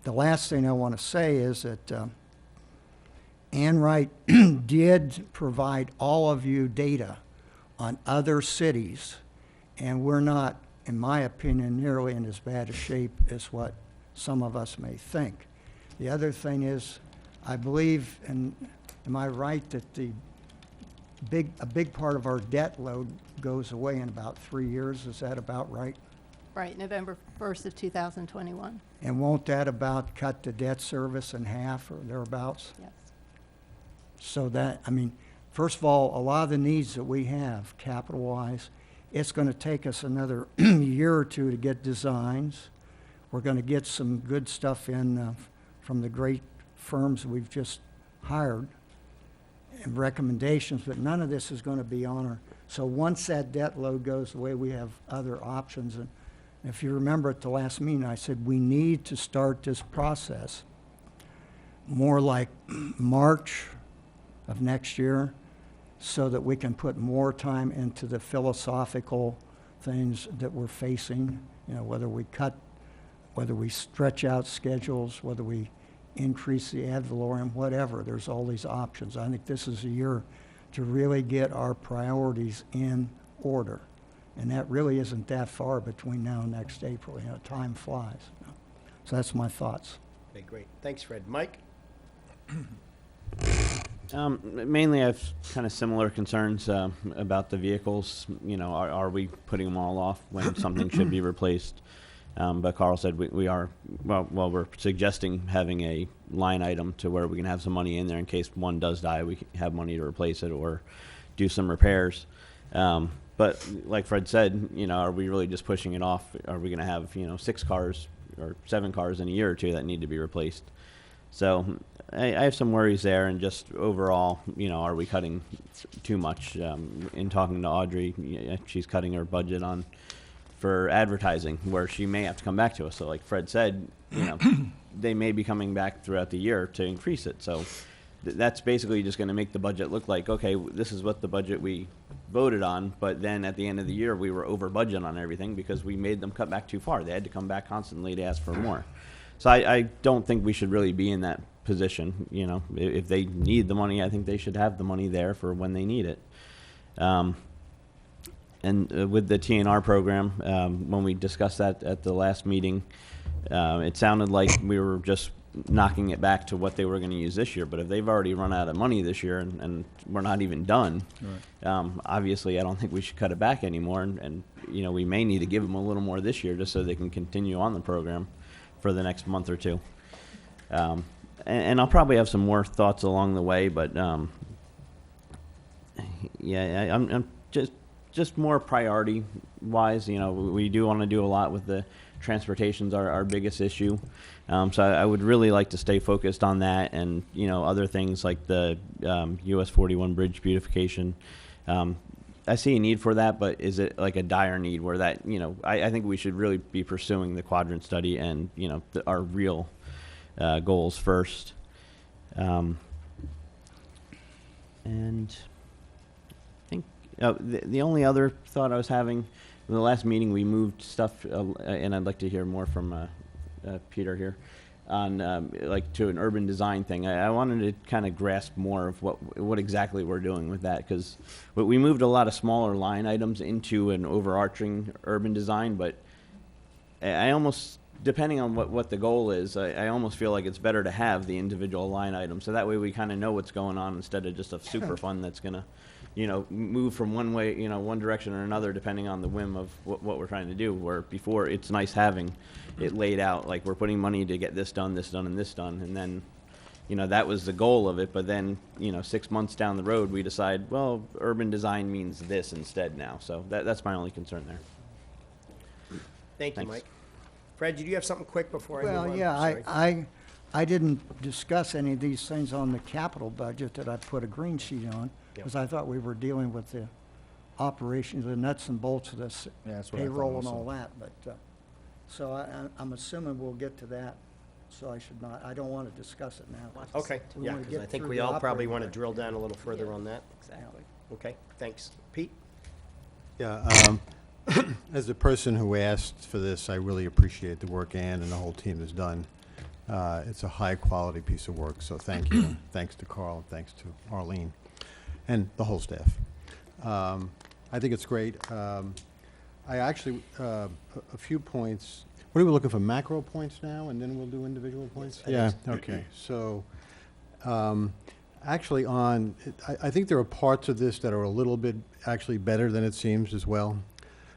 The last thing I want to say is that Ann Wright did provide all of you data on other cities, and we're not, in my opinion, nearly in as bad a shape as what some of us may think. The other thing is, I believe, and am I right, that a big part of our debt load goes away in about 3 years? Is that about right? Right, November 1st of 2021. And won't that about cut the debt service in half or thereabouts? Yes. So that, I mean, first of all, a lot of the needs that we have, capital-wise, it's going to take us another year or two to get designs. We're going to get some good stuff in from the great firms we've just hired and recommendations, but none of this is going to be on our. So once that debt load goes away, we have other options. And if you remember at the last meeting, I said we need to start this process more like March of next year so that we can put more time into the philosophical things that we're facing, you know, whether we cut, whether we stretch out schedules, whether we increase the ad valorem, whatever. There's all these options. I think this is a year to really get our priorities in order. And that really isn't that far between now and next April. You know, time flies. So that's my thoughts. Okay, great. Thanks, Fred. Mike? Mainly I have kind of similar concerns about the vehicles. You know, are we putting them all off when something should be replaced? But Carl said we are, well, we're suggesting having a line item to where we can have some money in there in case one does die, we have money to replace it or do some repairs. But like Fred said, you know, are we really just pushing it off? Are we going to have, you know, 6 cars or 7 cars in a year or two that need to be replaced? So I have some worries there, and just overall, you know, are we cutting too much? In talking to Audrey, she's cutting her budget for advertising, where she may have to come back to us. So like Fred said, you know, they may be coming back throughout the year to increase it. So that's basically just going to make the budget look like, okay, this is what the budget we voted on, but then at the end of the year, we were over budget on everything because we made them cut back too far. They had to come back constantly to ask for more. So I don't think we should really be in that position. You know, if they need the money, I think they should have the money there for when they need it. And with the TNR program, when we discussed that at the last meeting, it sounded like we were just knocking it back to what they were going to use this year. But if they've already run out of money this year and we're not even done, right. Obviously I don't think we should cut it back anymore. And, you know, we may need to give them a little more this year just so they can continue on the program for the next month or two. And I'll probably have some more thoughts along the way, but yeah, I'm just more priority wise. You know, we do want to do a lot with the transportation's our biggest issue. So I would really like to stay focused on that, and, you know, other things like the US 41 bridge beautification. I see a need for that, but is it like a dire need where that, you know, I think we should really be pursuing the quadrant study and, you know, our real goals first. And I think the only other thought I was having, in the last meeting we moved stuff, and I'd like to hear more from Peter here. on like to an urban design thing. I wanted to kind of grasp more of what exactly we're doing with that, because we moved a lot of smaller line items into an overarching urban design, but I almost, depending on what the goal is, I almost feel like it's better to have the individual line items, so that way we kind of know what's going on instead of just a super fund that's gonna, you know, move from one way, you know, one direction or another depending on the whim of what we're trying to do. Where before, it's nice having it laid out, like we're putting money to get this done, and this done, and then, you know, that was the goal of it. But then, you know, 6 months down the road, we decide, well, urban design means this instead now. So that's my only concern there. Thank you, Thanks. Mike. Fred, did you have something quick before I move Well, on? yeah, Sorry. I didn't discuss any of these things on the capital budget that I put a green sheet on, because I thought we were dealing with the operations, the nuts and bolts of this Yeah, that's what I thought payroll and also. all that, but, so I'm assuming we'll get to that, so I should not, I don't want to discuss it now. Okay, We yeah, wanna because get I think through we the all probably operating want to budget. drill down a little further on that. Exactly. Okay, thanks. Pete? Yeah, as the person who asked for this, I really appreciate the work Ann and the whole team has done. It's a high-quality piece of work, so thank you. Thanks to Carl, and thanks to Arlene, and the whole staff. I think it's great. I actually, a few points. What are we looking for, macro points now, and then we'll do individual points? Yes, Yeah, okay. So, actually I think there are parts of this that are a little bit actually better than it seems as well.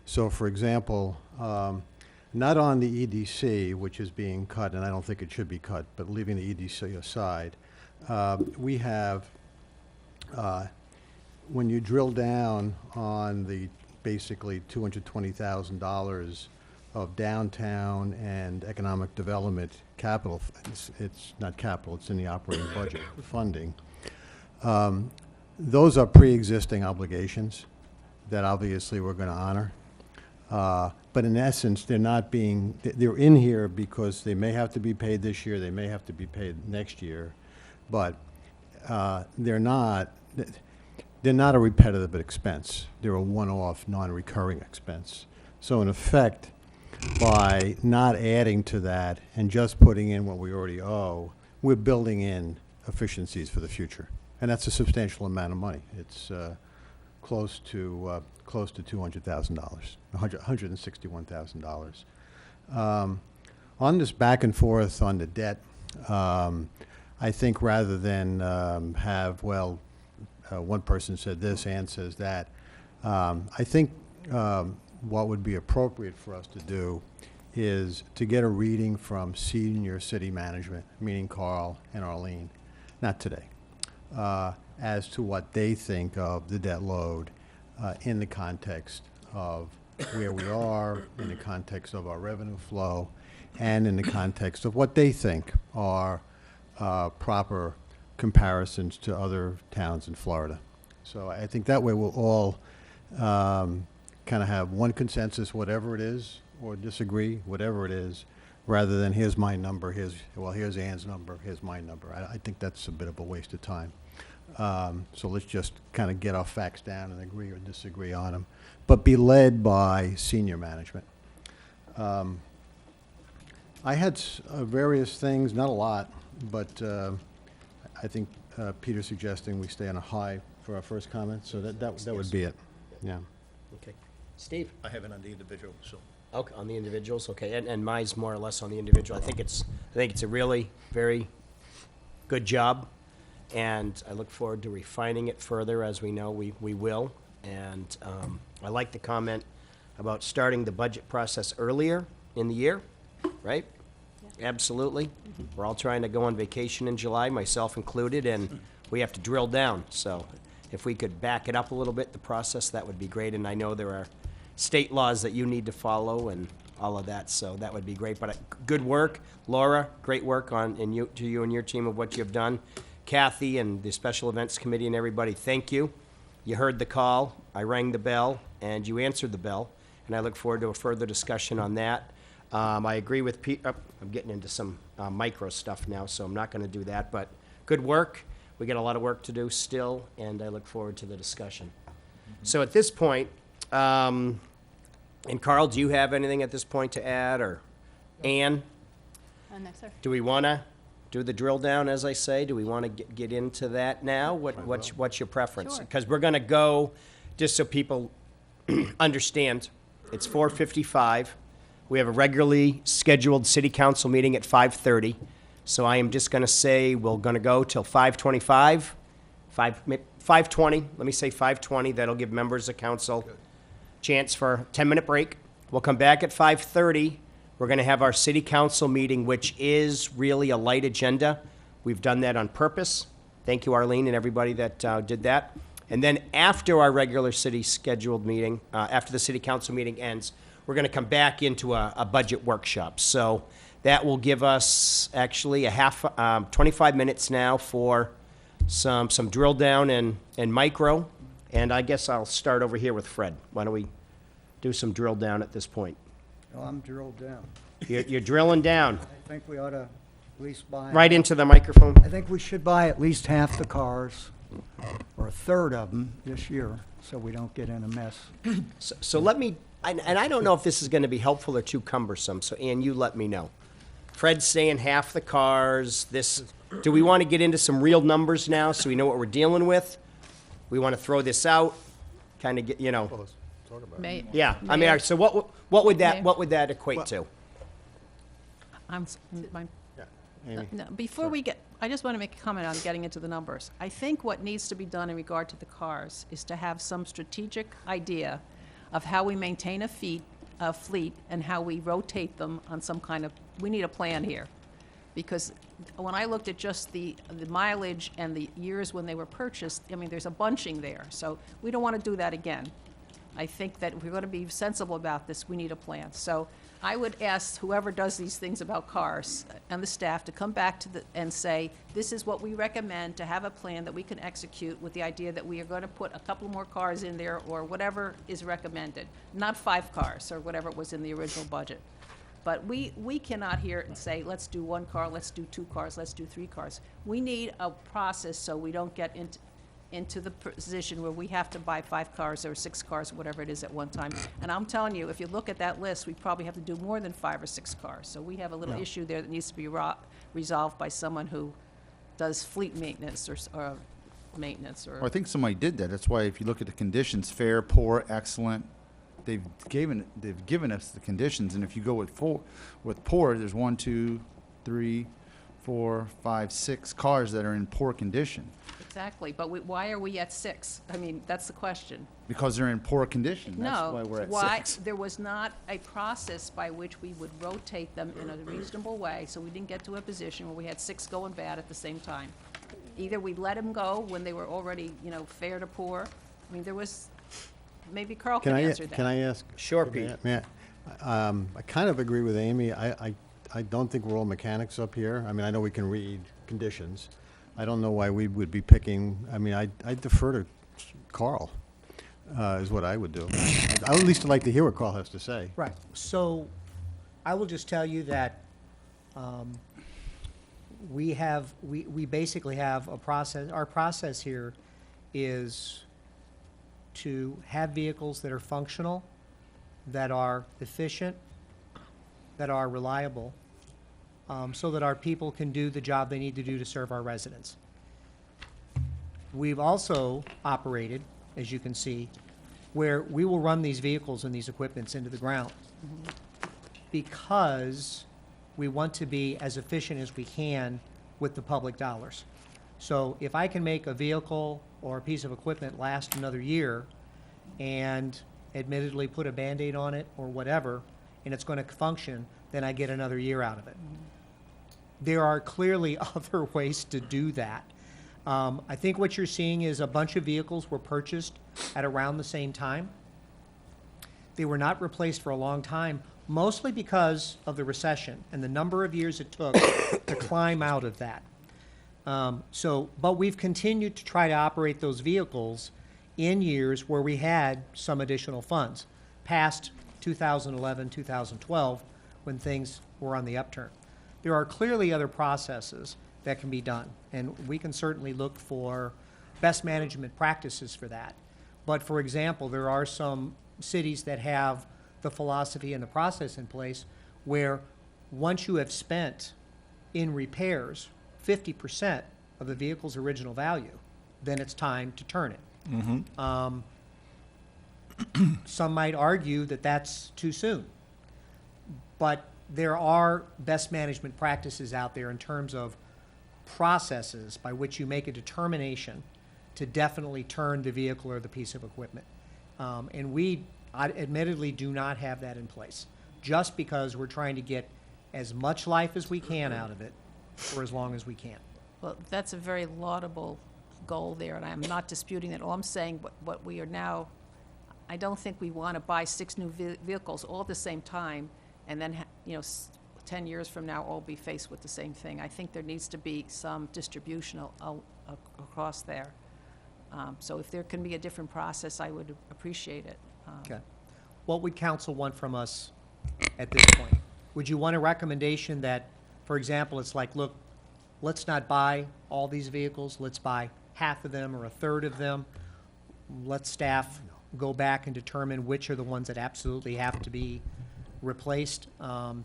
So, for example, not on the EDC, which is being cut, and I don't think it should be cut, but leaving the EDC aside, we have, when you drill down on the basically $220,000 of downtown and economic development capital, it's not capital, it's in the operating budget funding. Those are pre-existing obligations that obviously we're going to honor. But in essence, they're not being, they're in here because they may have to be paid this year, they may have to be paid next year, but they're not a repetitive expense. They're a one-off, non-recurring expense. So in effect, by not adding to that and just putting in what we already owe, we're building in efficiencies for the future. And that's a substantial amount of money. It's close to $200,000, $161,000. On this back and forth on the debt, I think rather than have, well, one person said this, Ann says that, I think what would be appropriate for us to do is to get a reading from senior city management, meaning Carl and Arlene, not today, as to what they think of the debt load in the context of where we are, in the context of our revenue flow, and in the context of what they think are proper comparisons to other towns in Florida. So I think that way we'll all kind of have one consensus, whatever it is, or disagree, whatever it is, rather than here's my number, here's Ann's number, here's my number. I think that's a bit of a waste of time. So let's just kind of get our facts down and agree or disagree on them, but be led by senior management. I had various things, not a lot, but I think Peter's suggesting we stay on a high for our first comment, so that would be it. Yeah. Okay. Steve? I have it on the individual, so. Okay, on the individuals, okay, and mine's more or less on the individual. I think it's a really very good job, and I look forward to refining it further, as we know we will. And I like the comment about starting the budget process earlier in the year, right? Yeah. Absolutely. We're all trying to go on vacation in July, myself included, and we have to drill down. So if we could back it up a little bit, the process, that would be great. And I know there are state laws that you need to follow and all of that, so that would be great. But good work, Laura, great work to you and your team of what you've done. Kathy and the Special Events Committee and everybody, thank you. You heard the call, I rang the bell, and you answered the bell, and I look forward to a further discussion on that. I agree with Pete. I'm getting into some micro stuff now, so I'm not going to do that, but good work. We got a lot of work to do still, and I look forward to the discussion. So at this point, and Carl, do you have anything at this point to add, or Ann? No, sir. Do we want to do the drill down, as I say? Do we want to get into that now? What's your preference? Sure. Because we're going to go, just so people understand, it's 4:55. We have a regularly scheduled city council meeting at 5:30. So I am just going to say we're going to go till 5:25, 5:20. Let me say 5:20. That'll give members of council chance for a 10-minute break. We'll come back at 5:30. We're going to have our city council meeting, which is really a light agenda. We've done that on purpose. Thank you, Arlene, and everybody that did that. And then after our regular city scheduled meeting, after the city council meeting ends, we're going to come back into a budget workshop. So that will give us actually 25 minutes now for some drill down and micro. And I guess I'll start over here with Fred. Why don't we do some drill down at this point? Well, I'm drilled down. You're drilling down. I think we ought to at least buy. Right into the microphone. I think we should buy at least half the cars, or a third of them this year, so we don't get in a mess. So let me, and I don't know if this is going to be helpful or too cumbersome, so Ann, you let me know. Fred's saying half the cars, do we want to get into some real numbers now so we know what we're dealing with? We want to throw this out, kind of get, May- yeah, I mean, Mayor? all right, so what would Mayor? that equate to? Before we get, I just want to make a comment on getting into the numbers. I think what needs to be done in regard to the cars is to have some strategic idea of how we maintain a fleet and how we rotate them on some kind of, we need a plan here. Because when I looked at just the mileage and the years when they were purchased, I mean, there's a bunching there. So we don't want to do that again. I think that if we're going to be sensible about this, we need a plan. So I would ask whoever does these things about cars and the staff to come back and say, this is what we recommend, to have a plan that we can execute with the idea that we are going to put a couple more cars in there or whatever is recommended, not 5 cars or whatever was in the original budget. But we cannot here and say, let's do 1 car, let's do 2 cars, let's do 3 cars. We need a process so we don't get into the position where we have to buy 5 cars or 6 cars, or whatever it is at one time. And I'm telling you, if you look at that list, we probably have to do more than 5 or 6 cars. So we have a little issue there that needs to be resolved by someone who does fleet maintenance or maintenance or. Well, I think somebody did that. That's why if you look at the conditions, fair, poor, excellent, they've given us the conditions. And if you go with poor, there's 1, 2, 3, 4, 5, 6 cars that are in poor condition. Exactly, but why are we at 6? I mean, that's the question. Because they're in poor condition. That's No, why we're at why, 6. there was not a process by which we would rotate them in a reasonable way, so we didn't get to a position where we had 6 going bad at the same time. Either we let them go when they were already, fair to poor. I mean, there was, maybe Carl can answer that. Can I ask? Sure, Pete. I kind of agree with Amy. I don't think we're all mechanics up here. I mean, I know we can read conditions. I don't know why we would be picking, I mean, I defer to Carl, is what I would do. I would at least like to hear what Carl has to say. Right. So I will just tell you that we basically have a process. Our process here is to have vehicles that are functional, that are efficient, that are reliable, so that our people can do the job they need to do to serve our residents. We've also operated, as you can see, where we will run these vehicles and these equipments into the ground because we want to be as efficient as we can with the public dollars. So if I can make a vehicle or a piece of equipment last another year and admittedly put a Band-Aid on it or whatever, and it's going to function, then I get another year out of it. There are clearly other ways to do that. I think what you're seeing is a bunch of vehicles were purchased at around the same time. They were not replaced for a long time, mostly because of the recession and the number of years it took to climb out of that. But we've continued to try to operate those vehicles in years where we had some additional funds, past 2011, 2012, when things were on the upturn. There are clearly other processes that can be done, and we can certainly look for best management practices for that. But for example, there are some cities that have the philosophy and the process in place where once you have spent in repairs 50% of the vehicle's original value, then it's time to turn it. Some might argue that that's too soon. But there are best management practices out there in terms of processes by which you make a determination to definitely turn the vehicle or the piece of equipment. And we admittedly do not have that in place, just because we're trying to get as much life as we can out of it for as long as we can. Well, that's a very laudable goal there, and I'm not disputing that. All I'm saying, what we are now, I don't think we want to buy 6 new vehicles all at the same time, and then, 10 years from now, all be faced with the same thing. I think there needs to be some distribution across there. So if there can be a different process, I would appreciate it. Okay. What would council want from us at this point? Would you want a recommendation that, for example, it's like, look, let's not buy all these vehicles, let's buy half of them or a third of them. Let staff go back and determine which are the ones that absolutely have to be replaced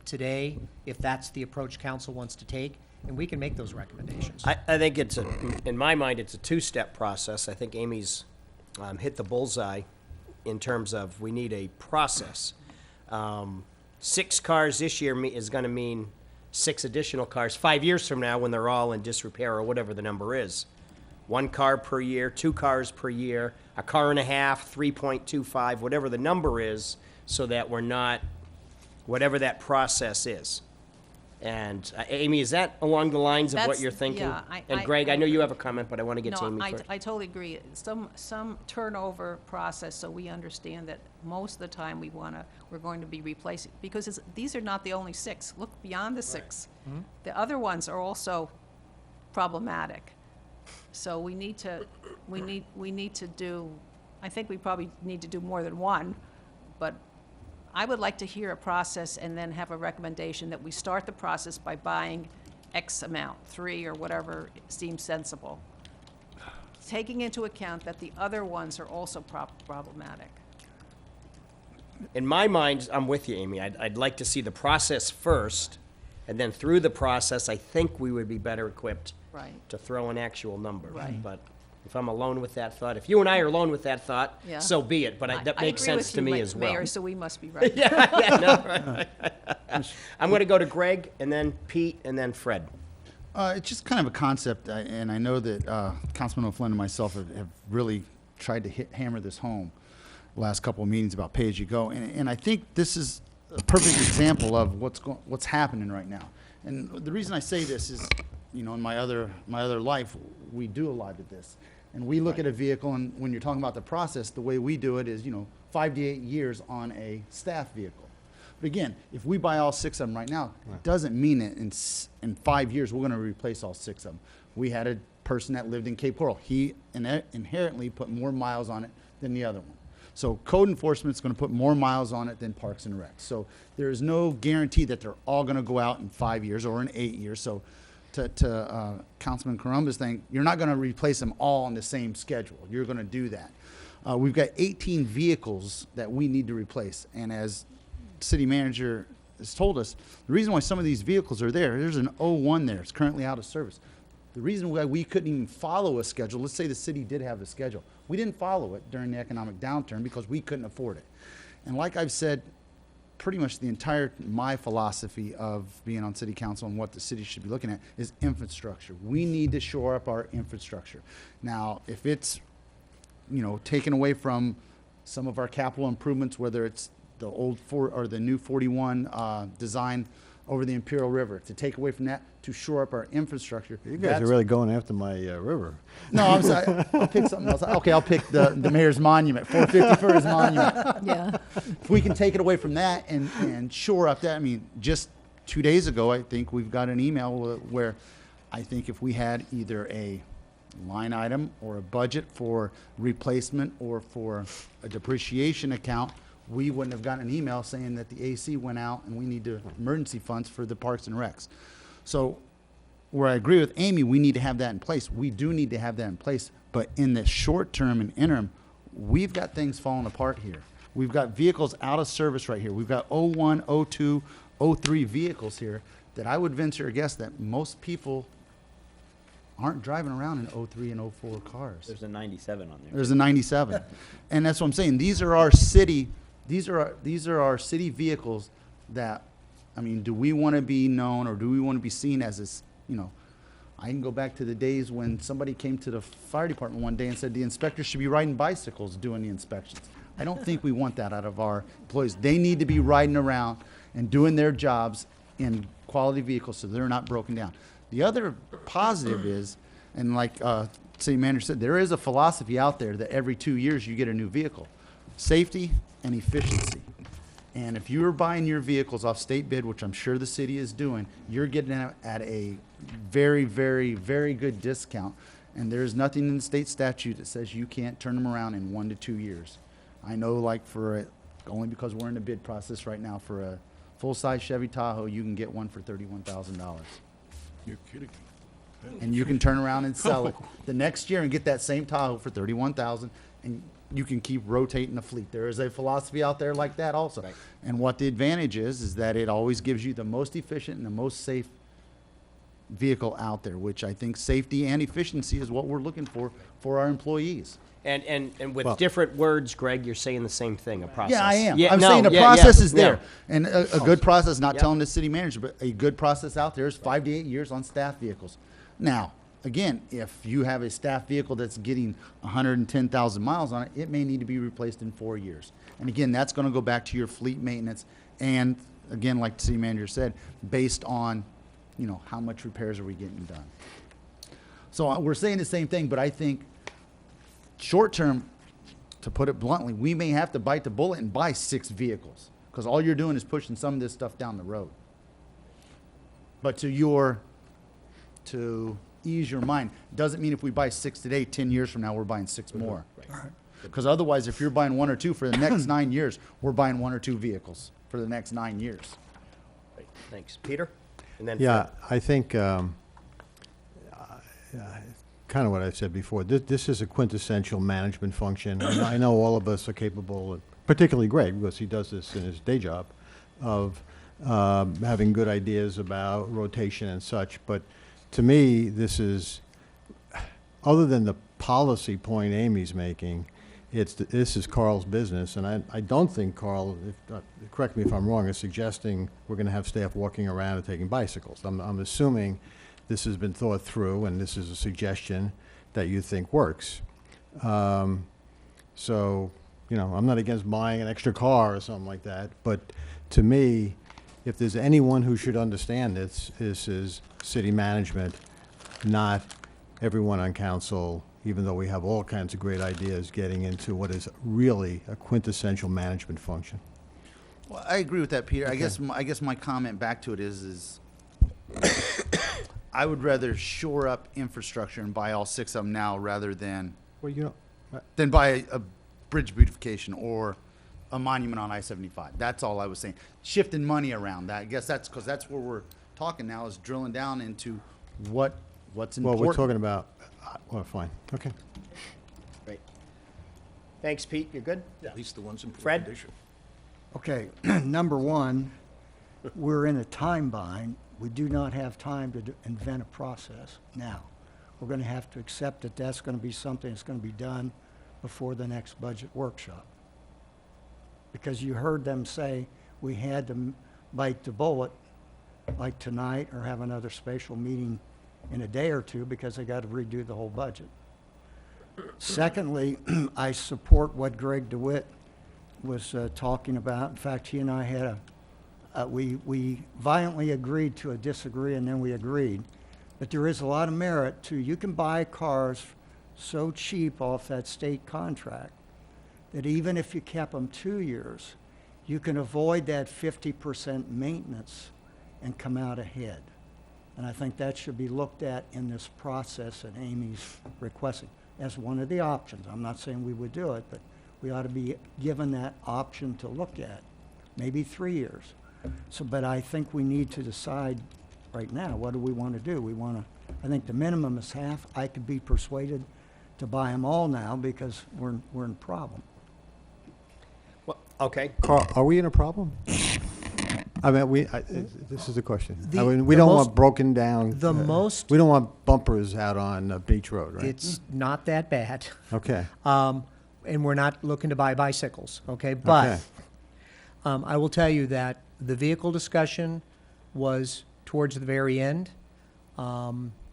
today, if that's the approach council wants to take, and we can make those recommendations. I think in my mind, it's a two-step process. I think Amy's hit the bullseye in terms of we need a process. 6 cars this year is going to mean 6 additional cars 5 years from now when they're all in disrepair or whatever the number is. 1 car per year, 2 cars per year, a car and a half, 3.25, whatever the number is, so that we're not, whatever that process is. And Amy, is that along the lines of what you're thinking? Yeah, and Greg, I know you have a comment, but I want to get to Amy first. I totally agree. Some turnover process, so we understand that most of the time we're going to be replacing, because these are not the only 6. Look beyond the 6. Mm-hmm. The other ones are also problematic. So we need to do, I think we probably need to do more than one, but I would like to hear a process and then have a recommendation that we start the process by buying X amount, 3 or whatever seems sensible, taking into account that the other ones are also problematic. In my mind, I'm with you, Amy. I'd like to see the process first, and then through the process, I think we would be better equipped to throw an actual number. Right. But if I'm alone with that thought, if you and I are alone with that thought, Yeah. so be it. But that makes sense to me as well. Mayor, so we must be right. Yeah, no. I'm going to go to Greg, and then Pete, and then Fred. It's just kind of a concept, and I know that Councilman O'Flynn and myself have really tried to hammer this home the last couple of meetings about pay-as-you-go, and I think this is a perfect example of what's happening right now. And the reason I say this is, in my other life, we do a lot of this, and we look at a vehicle, and when you're talking about the process, the way we do it is, 5 to 8 years on a staff vehicle. But again, if we buy all 6 of them right now, it doesn't mean that in 5 years we're going to replace all 6 of them. We had a person that lived in Cape Coral. He inherently put more miles on it than the other one. So code enforcement is going to put more miles on it than Parks and Rec. So there is no guarantee that they're all going to go out in 5 years or in 8 years. So to Councilman Carumba's thing, you're not going to replace them all on the same schedule. You're going to do that. We've got 18 vehicles that we need to replace, and as city manager has told us, the reason why some of these vehicles are there's an 01 there. It's currently out of service. The reason why we couldn't even follow a schedule, let's say the city did have a schedule. We didn't follow it during the economic downturn because we couldn't afford it. And like I've said, pretty much my philosophy of being on city council and what the city should be looking at is infrastructure. We need to shore up our infrastructure. Now, if it's, taken away from some of our capital improvements, whether it's the old or the new 41 design over the Imperial River, to take away from that, to shore up our infrastructure. You guys are really going after my river. No, I'm sorry. I'll pick something else. Okay, I'll pick the mayor's monument, 450 for his monument. Yeah. If we can take it away from that and shore up that, I mean, just 2 days ago, I think we've got an email where I think if we had either a line item or a budget for replacement or for a depreciation account, we wouldn't have gotten an email saying that the AC went out and we need emergency funds for the Parks and Recs. So where I agree with Amy, we need to have that in place. We do need to have that in place. But in the short term and interim, we've got things falling apart here. We've got vehicles out of service right here. We've got 01, 02, 03 vehicles here that I would venture a guess that most people aren't driving around in 03 and 04 cars. There's a 97 on there. There's a 97. And that's what I'm saying. These are our city vehicles that, I mean, do we want to be known, or do we want to be seen as this, you know, I can go back to the days when somebody came to the fire department one day and said the inspectors should be riding bicycles doing the inspections. I don't think we want that out of our employees. They need to be riding around and doing their jobs in quality vehicles so they're not broken down. The other positive is, and like city manager said, there is a philosophy out there that every 2 years you get a new vehicle. Safety and efficiency. And if you're buying your vehicles off state bid, which I'm sure the city is doing, you're getting them at a very, very, very good discount. And there's nothing in the state statute that says you can't turn them around in 1 to 2 years. I know, like, only because we're in the bid process right now, for a full-size Chevy Tahoe, you can get one for $31,000. You're kidding. And you can turn around and sell it the next year and get that same Tahoe for $31,000, and you can keep rotating the fleet. There is a philosophy out there like that also. Right. And what the advantage is that it always gives you the most efficient and the most safe vehicle out there, which I think safety and efficiency is what we're looking for our employees. And with Well- different words, Greg, you're saying the same thing, a process. Yeah, I am. Yeah, I'm no, saying the yeah, process yeah, is there. no. And a good process, not Yep. telling the city manager, but a good process out there is 5 to 8 years on staff vehicles. Now, again, if you have a staff vehicle that's getting 110,000 miles on it, it may need to be replaced in 4 years. And again, that's going to go back to your fleet maintenance. And again, like the city manager said, based on, you know, how much repairs are we getting done. So we're saying the same thing, but I think short term, to put it bluntly, we may have to bite the bullet and buy 6 vehicles, because all you're doing is pushing some of this stuff down the road. But to ease your mind, doesn't mean if we buy 6 today, 10 years from now, we're buying 6 more. Because otherwise, if you're buying 1 or 2 for the next 9 years, we're buying 1 or 2 vehicles for the next 9 years. Right. Thanks. Peter? And then Yeah, Fred. I think, kind of what I said before, this is a quintessential management function. I know all of us are capable, particularly Greg, because he does this in his day job, of having good ideas about rotation and such. But to me, this is, other than the policy point Amy's making, this is Carl's business. And I don't think Carl, correct me if I'm wrong, is suggesting we're going to have staff walking around and taking bicycles. I'm assuming this has been thought through, and this is a suggestion that you think works. So, you know, I'm not against buying an extra car or something like that, but to me, if there's anyone who should understand this is city management, not everyone on council, even though we have all kinds of great ideas getting into what is really a quintessential management function. Well, I agree with that, Peter. I guess my comment back to it is I would rather shore up infrastructure and buy all 6 of them now rather than buy a bridge beautification or a monument on I-75. That's all I was saying. Shifting money around. That, I guess that's because that's where we're talking now, is drilling down into what's important. Well, we're talking about, well, fine, okay. Great. Thanks, Pete. You're good? At least the ones in poor Fred? condition. Okay, number one, we're in a time bind. We do not have time to invent a process now. We're going to have to accept that that's going to be something that's going to be done before the next budget workshop. Because you heard them say we had to bite the bullet like tonight or have another special meeting in a day or two because they got to redo the whole budget. Secondly, I support what Greg DeWitt was talking about. In fact, he and I had we violently agreed to a disagree, and then we agreed. But there is a lot of merit to, you can buy cars so cheap off that state contract that even if you kept them 2 years, you can avoid that 50% maintenance and come out ahead. And I think that should be looked at in this process that Amy's requesting as one of the options. I'm not saying we would do it, but we ought to be given that option to look at, maybe 3 years. So, but I think we need to decide right now, what do we want to do? We want to, I think the minimum is half. I could be persuaded to buy them all now because we're in problem. Well, okay. Carl, are we in a problem? I mean, this is the question. The- I mean, we the don't most- want broken down. the most- We don't want bumpers out on Beach Road, right? It's not that bad. Okay. And we're not looking to buy bicycles, okay? But Okay. I will tell you that the vehicle discussion was towards the very end.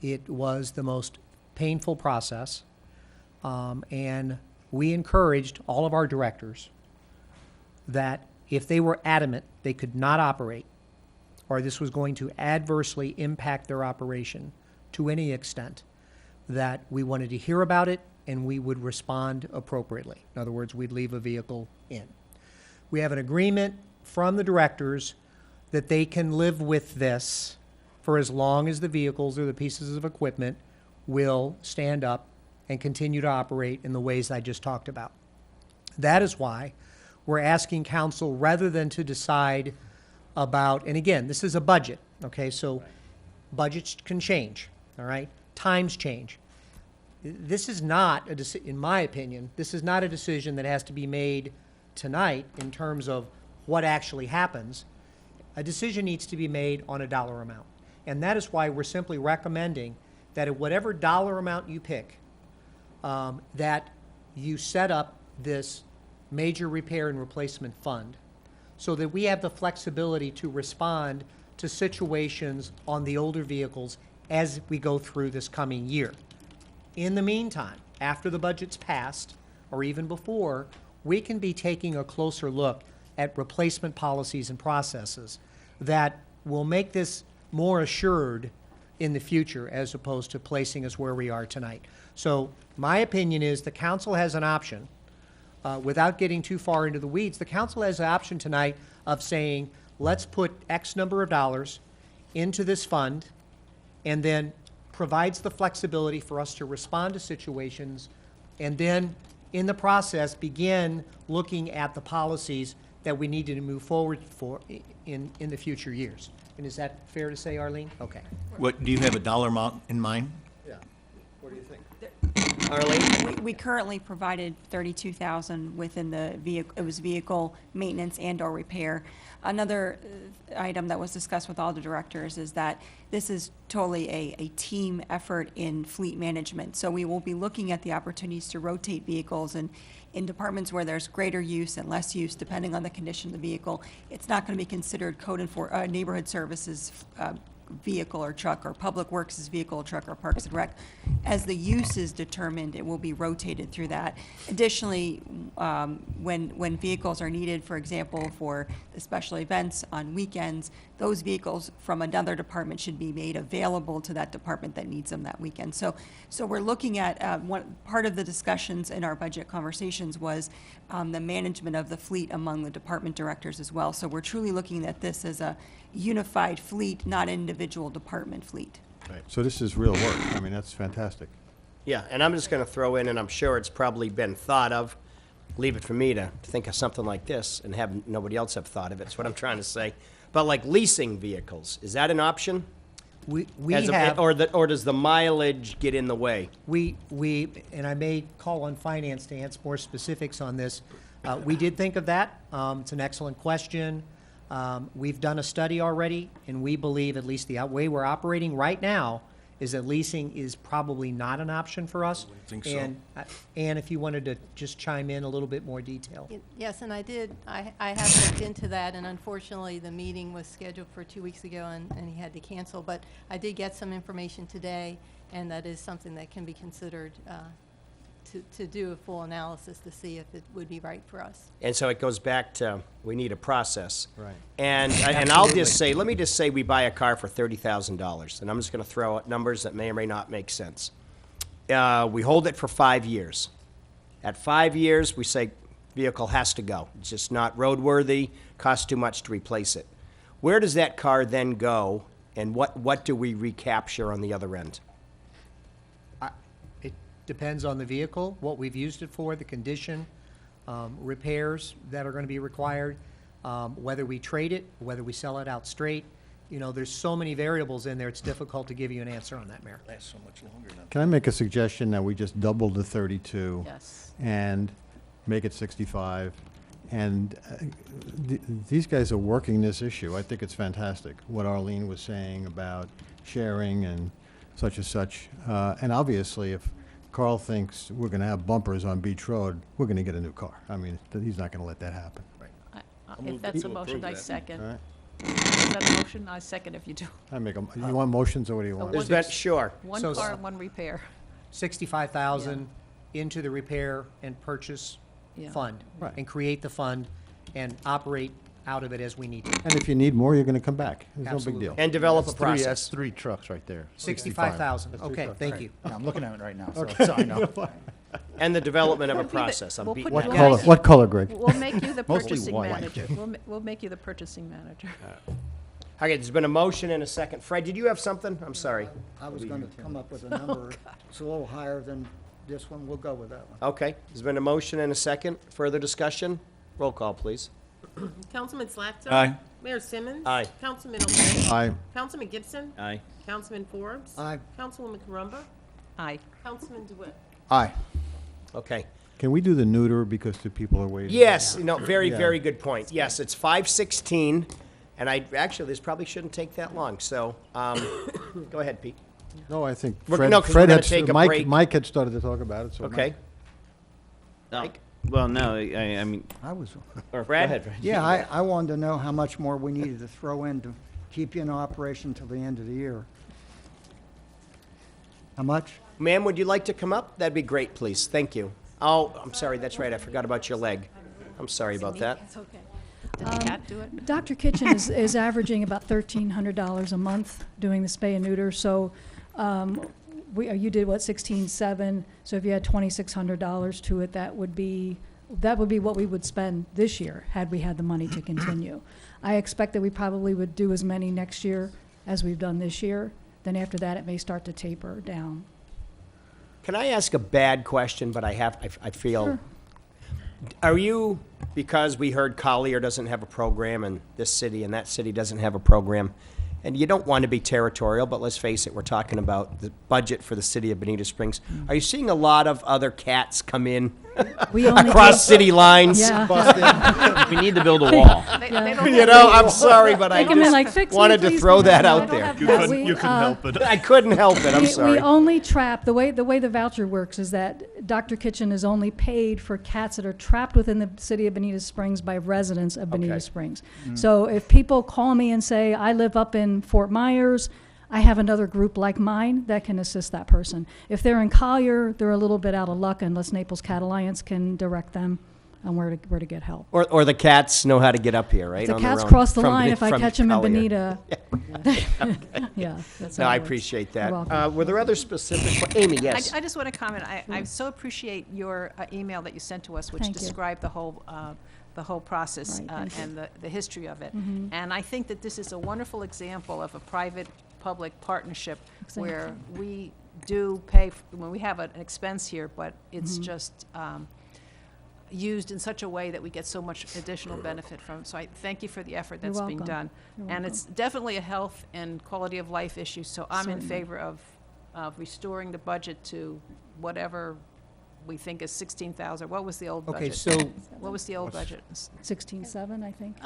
It was the most painful process. And we encouraged all of our directors that if they were adamant they could not operate, or this was going to adversely impact their operation to any extent, that we wanted to hear about it and we would respond appropriately. In other words, we'd leave a vehicle in. We have an agreement from the directors that they can live with this for as long as the vehicles or the pieces of equipment will stand up and continue to operate in the ways I just talked about. That is why we're asking council, rather than to decide about, and again, this is a budget, okay, so budgets can change, all right? Times change. This is not, in my opinion, this is not a decision that has to be made tonight in terms of what actually happens. A decision needs to be made on a dollar amount. And that is why we're simply recommending that at whatever dollar amount you pick, that you set up this major repair and replacement fund so that we have the flexibility to respond to situations on the older vehicles as we go through this coming year. In the meantime, after the budget's passed, or even before, we can be taking a closer look at replacement policies and processes that will make this more assured in the future as opposed to placing us where we are tonight. So my opinion is the council has an option, without getting too far into the weeds, the council has an option tonight of saying, let's put X number of dollars into this fund, and then provides the flexibility for us to respond to situations, and then in the process begin looking at the policies that we need to move forward for in the future years. And is that fair to say, Arlene? Okay. What, do you have a dollar amount in mind? Yeah. What do you think? Arlene? We currently provided 32,000 within the vehicle, it was vehicle maintenance and or repair. Another item that was discussed with all the directors is that this is totally a team effort in fleet management. So we will be looking at the opportunities to rotate vehicles, and in departments where there's greater use and less use, depending on the condition of the vehicle, it's not going to be considered neighborhood services vehicle or truck, or public works' vehicle or truck, or parks and rec. As the use is determined, it will be rotated through that. Additionally, when vehicles are needed, for example, for the special events on weekends, those vehicles from another department should be made available to that department that needs them that weekend. So we're looking at, part of the discussions in our budget conversations was the management of the fleet among the department directors as well. So we're truly looking at this as a unified fleet, not individual department fleet. Right. So this is real work. I mean, that's fantastic. Yeah, and I'm just going to throw in, and I'm sure it's probably been thought of, leave it for me to think of something like this and have nobody else have thought of it, is what I'm trying to say. But like leasing vehicles, is that an option? We As a- have, or does the mileage get in the way? we, and I may call on finance to answer more specifics on this. We did think of that. It's an excellent question. We've done a study already, and we believe, at least the way we're operating right now, is that leasing is probably not an option for us. think so. And Ann, if you wanted to just chime in a little bit more detail. Yes, and I did. I have looked into that, and unfortunately, the meeting was scheduled for 2 weeks ago, and he had to cancel. But I did get some information today, and that is something that can be considered to do a full analysis to see if it would be right for us. And so it goes back to, we need a process. Right. And I'll just say, let me just say we buy a car for $30,000, and I'm just going to throw out numbers that may or may not make sense. We hold it for 5 years. At 5 years, we say vehicle has to go. It's just not roadworthy, costs too much to replace it. Where does that car then go, and what do we recapture on the other end? It depends on the vehicle, what we've used it for, the condition, repairs that are going to be required, whether we trade it, whether we sell it out straight. You know, there's so many variables in there, it's difficult to give you an answer on that, Mayor. Lasts so much longer now. Can I make a suggestion that we just double the 32? Yes. And make it 65, And these guys are working this issue. I think it's fantastic, what Arlene was saying about sharing and such and such. And obviously, if Carl thinks we're going to have bumpers on Beach Road, we're going to get a new car. I mean, he's not going to let that happen. If that's a motion, I second. All right. Is that a motion? I second if you do. You want motions, or what do you want? Is that sure? One So- car, one repair. 65,000 into the repair and purchase Yeah. fund. Right. And create the fund and operate out of it as we need to. And if you need more, you're going to come back. There's no big Absolutely. deal. And develop a That's three- process. That's 3 trucks right there. 65,000. That's three Okay, trucks. thank Right. you. Yeah, I'm looking at it right now, so Okay. so I know. And the development of a We'll be the- process. I'm we'll beating put that you- down. we'll make What color, Greg? We'll make you the Mostly purchasing white. manager. We'll make you the purchasing manager. Okay, there's been a motion and a second. Fred, did you have something? I'm sorry. I was going to come up with a number. It's a little higher than this one. We'll go with that one. Okay, there's been a motion and a second. Further discussion? Roll call, please. Councilman Slackton. Aye. Mayor Simmons. Aye. Councilman O'Shea. Aye. Councilman Gibson. Aye. Councilman Forbes. Aye. Councilwoman Carumba. Aye. Councilman DeWitt. Aye. Okay. Can we do the neuter because the people are waiting? Yes, no, very, Yeah. very good point. Yes, it's 5:16, and actually, this probably shouldn't take that long, so, go ahead, Pete. No, I think We're- no, 'cause we're Fred gonna had, take a Mike, break. Mike had started to talk about it, so. Okay. Mike? Well, no, I mean, I was, or Brad? go ahead, Fred. yeah, I wanted to know how much more we needed to throw in to keep you in operation till the end of the year. How much? Ma'am, would you like to come up? That'd be great, please. Thank you. Oh, I'm sorry, that's right, I forgot about your leg. I'm sorry about that. It's okay. Did the cat do it? Dr. Kitchen is averaging about $1,300 a month doing the spay and neuter, so you did what, 16.7, so if you had $2,600 to it, that would be what we would spend this year had we had the money to continue. I expect that we probably would do as many next year as we've done this year. Then after that, it may start to taper down. Can I ask a bad question, but I feel... Sure. Are you, because we heard Collier doesn't have a program and this city and that city doesn't have a program, and you don't want to be territorial, but let's face it, we're talking about the budget for the city of Bonita Springs. Are you seeing a lot of other cats come in We only across do- city lines? Yeah. We need to build a wall. They Yeah. don't You have know, to- I'm sorry, but I They come in just like, "Fix me, wanted to please, throw come in." that No, I out don't there. have that. We, I couldn't help it, I'm we sorry. only trap, the way the voucher works is that Dr. Kitchen is only paid for cats that are trapped within the city of Bonita Springs by residents of Bonita Okay. Springs. So if people call me and say, I live up in Fort Myers, I have another group like mine that can assist that person. If they're in Collier, they're a little bit out of luck unless Naples Cat Alliance can direct them on where to get help. Or the cats know how to get up here, right? If the on their cats own cross the from line, if I from catch them in Collier. Bonita, yeah, that's No, how I it works. appreciate You're that. welcome. Were there other specific, Amy, yes? I just want to comment. I so appreciate your email that you sent to us, which Thank you. described the whole process Right, thank and the history of it. Mhm. And I think that this is a wonderful example of a private-public partnership where we do pay, when we have an expense here, but it's Mhm. just used in such a way that we get so much additional benefit from. So I thank you for the effort You're that's being welcome. done. You're And it's definitely a health and quality of life issue, so I'm in Certainly. favor of restoring the budget to whatever we think is 16,000. What was the old budget? Okay, so What was the old budget? 16.7, I think.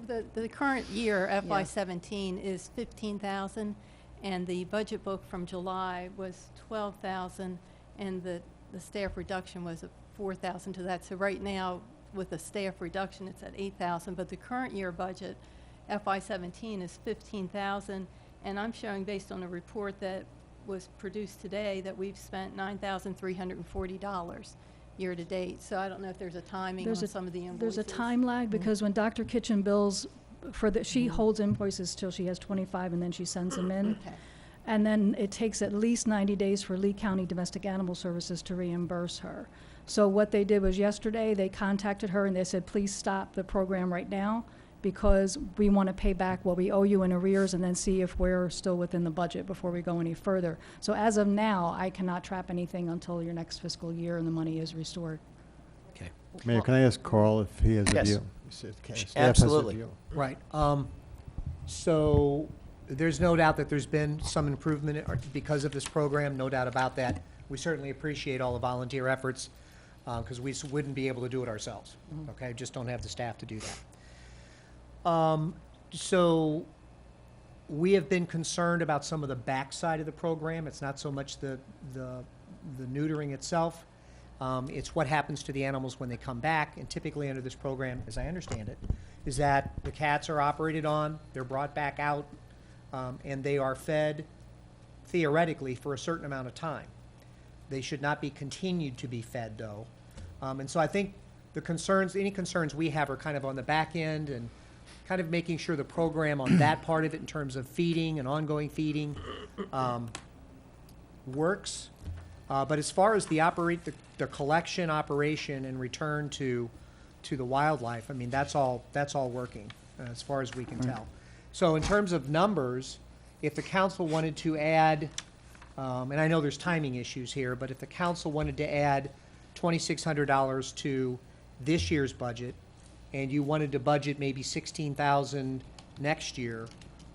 The current year, FY '17, is 15,000, and the budget book from July was 12,000, and the staff reduction was 4,000 to that. So right now, with the staff reduction, it's at 8,000, but the current year budget, FY '17, is 15,000, and I'm showing, based on a report that was produced today, that we've spent $9,340 year-to-date. So I don't know if there's a timing on some of the invoices. There's a time lag because when Dr. Kitchen bills she holds invoices till she has 25 and then she sends them in. Okay. And then it takes at least 90 days for Lee County Domestic Animal Services to reimburse her. So what they did was yesterday, they contacted her and they said, please stop the program right now because we want to pay back what we owe you in arrears and then see if we're still within the budget before we go any further. So as of now, I cannot trap anything until your next fiscal year and the money is restored. Okay. Mayor, can I ask Carl if he has a Yes. view? Staff has a Absolutely. view. Right. So there's no doubt that there's been some improvement because of this program, no doubt about that. We certainly appreciate all the volunteer efforts. because we wouldn't be able to do it ourselves. Okay, just don't have the staff to do that. So we have been concerned about some of the backside of the program. It's not so much the neutering itself. It's what happens to the animals when they come back. And typically under this program, as I understand it, is that the cats are operated on, they're brought back out, and they are fed theoretically for a certain amount of time. They should not be continued to be fed, though. And so I think the concerns, any concerns we have are kind of on the back end and kind of making sure the program on that part of it in terms of feeding and ongoing feeding works. But as far as the collection operation and return to the wildlife, I mean, that's all working as far as we can tell. So in terms of numbers, if the council wanted to add, and I know there's timing issues here, but if the council wanted to add $2,600 to this year's budget, and you wanted to budget maybe $16,000 next year,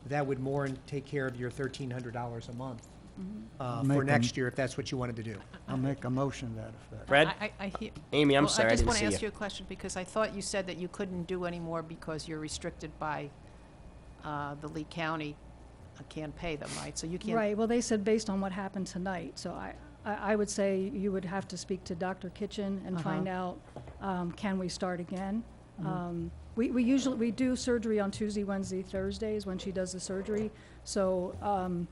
that would more than take care of your $1,300 a month for next year, if that's what you wanted to do. I'll make a motion to that effect. Fred? Amy, I'm sorry, I I just didn't want see to ask you. you a question because I thought you said that you couldn't do any more because you're restricted by the Lee County can't pay them, right? So you can't. Right, well, they said based on what happened tonight, so I would say you would have to speak to Dr. Kitchen and find out, can we start again? We usually do surgery on Tuesday, Wednesday, Thursdays when she does the surgery. So,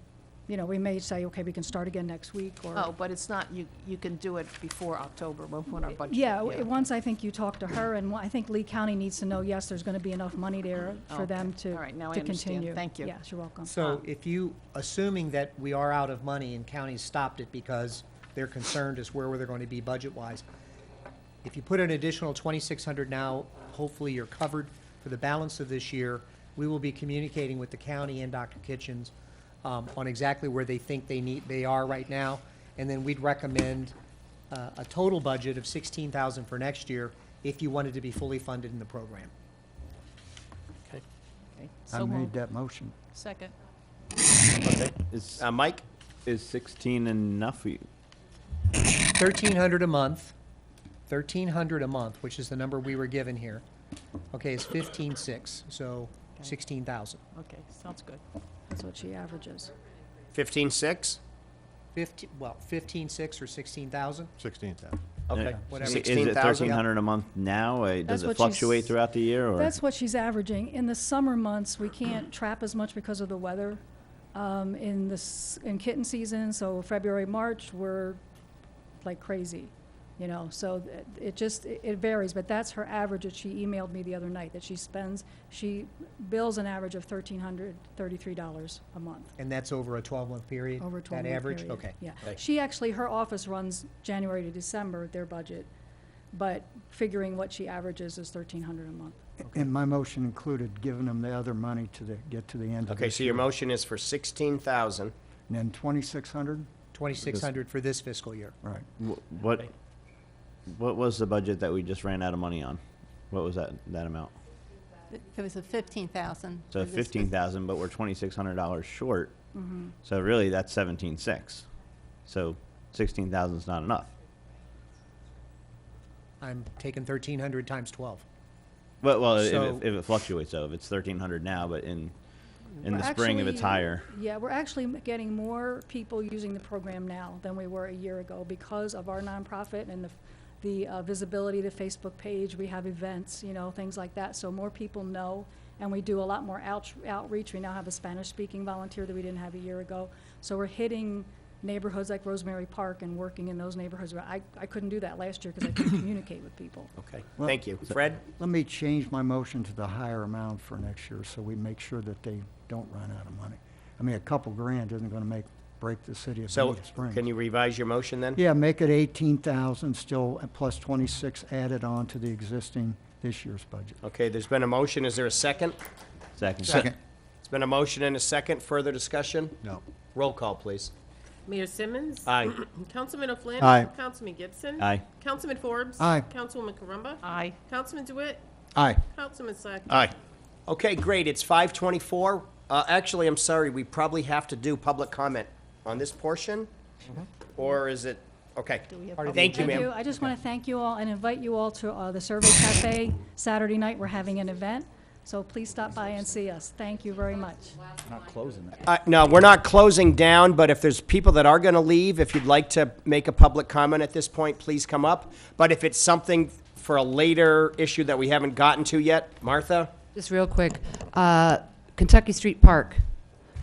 you know, we may say, okay, we can start again next week or. Oh, but it's not, you can do it before October, when our budget. Yeah, once I think you talk to her, and I think Lee County needs to know, yes, there's going to be enough money there for them to, All right, now I to understand. continue. Thank you. Yes, you're welcome. So if you, assuming that we are out of money and counties stopped it because they're concerned as where they're going to be budget-wise, if you put an additional $2,600 now, hopefully you're covered for the balance of this year. We will be communicating with the county and Dr. Kitchens on exactly where they think they are right now, and then we'd recommend a total budget of $16,000 for next year if you wanted to be fully funded in the program. Okay, I so made moved. that motion. Second. Okay. Mike? Is 16 enough for you? $1,300 a month, $1,300 a month, which is the number we were given here. Okay, it's 15.6, so 16,000. Okay, sounds good. That's what she averages. 15.6? 15.6 or 16,000? 16,000. Okay. Whatever. Is it 16,000? 1,300 a month now? Does That's it what fluctuate she's- throughout the year, or? That's what she's averaging. In the summer months, we can't trap as much because of the weather. In kitten season, so February, March, we're like crazy, you know. So it varies, but that's her average that she emailed me the other night, that she bills an average of $1,333 a month. And that's over a 12-month period? Over a 12-month That average? period. Okay. Yeah. Okay. She actually, her office runs January to December, their budget, but figuring what she averages is $1,300 a month. And my motion included giving them the other money get to the end of Okay, this so your year. motion is for 16,000. And then 2,600? 2,600 for this fiscal year. Right. What was the budget that we just ran out of money on? What was that amount? It was a 15,000. So for this 15,000, but we're $2,600 short. Mm-hmm. So really, that's 17.6. So 16,000 is not enough. I'm taking 1,300 times 12. Well, So- if it fluctuates, though, if it's 1,300 now, but in the We're spring, if it's actually- higher. Yeah, we're actually getting more people using the program now than we were a year ago because of our nonprofit and the visibility, the Facebook page. We have events, you know, things like that. So more people know, and we do a lot more outreach. We now have a Spanish-speaking volunteer that we didn't have a year ago. So we're hitting neighborhoods like Rosemary Park and working in those neighborhoods. I couldn't do that last year because I couldn't communicate with people. Okay, Well, thank you. Fred? Let me change my motion to the higher amount for next year so we make sure that they don't run out of money. I mean, a couple grand isn't going to break the city of So, Bonita Springs. can you revise your motion then? Yeah, make it 18,000 still, plus 26 added on to the existing this year's budget. Okay, there's been a motion. Is there a second? Second. Second. It's been a motion and a second. Further discussion? No. Roll call, please. Mayor Simmons. Aye. Councilman O'Flynn. Aye. Councilman Gibson. Aye. Councilman Forbes. Aye. Councilwoman Carumba. Aye. Councilman DeWitt. Aye. Councilman Sack. Aye. Okay, great. It's 5:24. Actually, I'm sorry. We probably have to do public comment on this portion, or is it? Okay. Do we have Part of Thank you, Thank ma'am. you. I just want to thank you all and invite you all to the Survey Cafe Saturday night. We're having an event, so please stop by and see us. Thank you very much. Not closing it. No, we're not closing down, but if there's people that are going to leave, if you'd like to make a public comment at this point, please come up. But if it's something for a later issue that we haven't gotten to yet, Martha? Just real quick, Kentucky Street Park,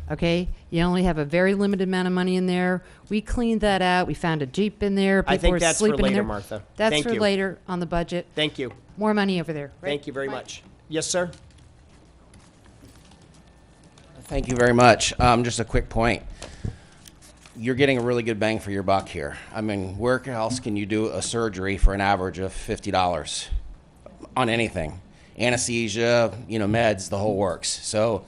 okay? You only have a very limited amount of money in there. We cleaned that out. We found a Jeep in there. I People think were that's for sleeping in later, there. Martha. That's Thank for you. later on the budget. Thank you. More money over there. Right? Thank you very much. Yes, sir? Thank you very much. Just a quick point. You're getting a really good bang for your buck here. I mean, where else can you do a surgery for an average of $50 on anything? Anesthesia, meds, the whole works. So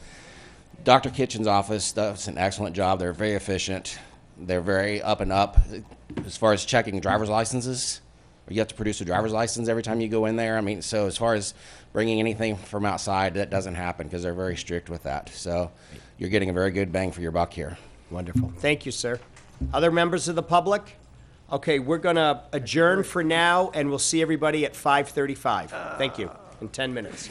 Dr. Kitchen's office does an excellent job. They're very efficient. They're very up and up as far as checking driver's licenses. You have to produce a driver's license every time you go in there. I mean, so as far as bringing anything from outside, that doesn't happen because they're very strict with that. So you're getting a very good bang for your buck here. Wonderful. Thank you, sir. Other members of the public? Okay, we're going to adjourn for now, and we'll see everybody at 5:35. Thank you, in 10 minutes.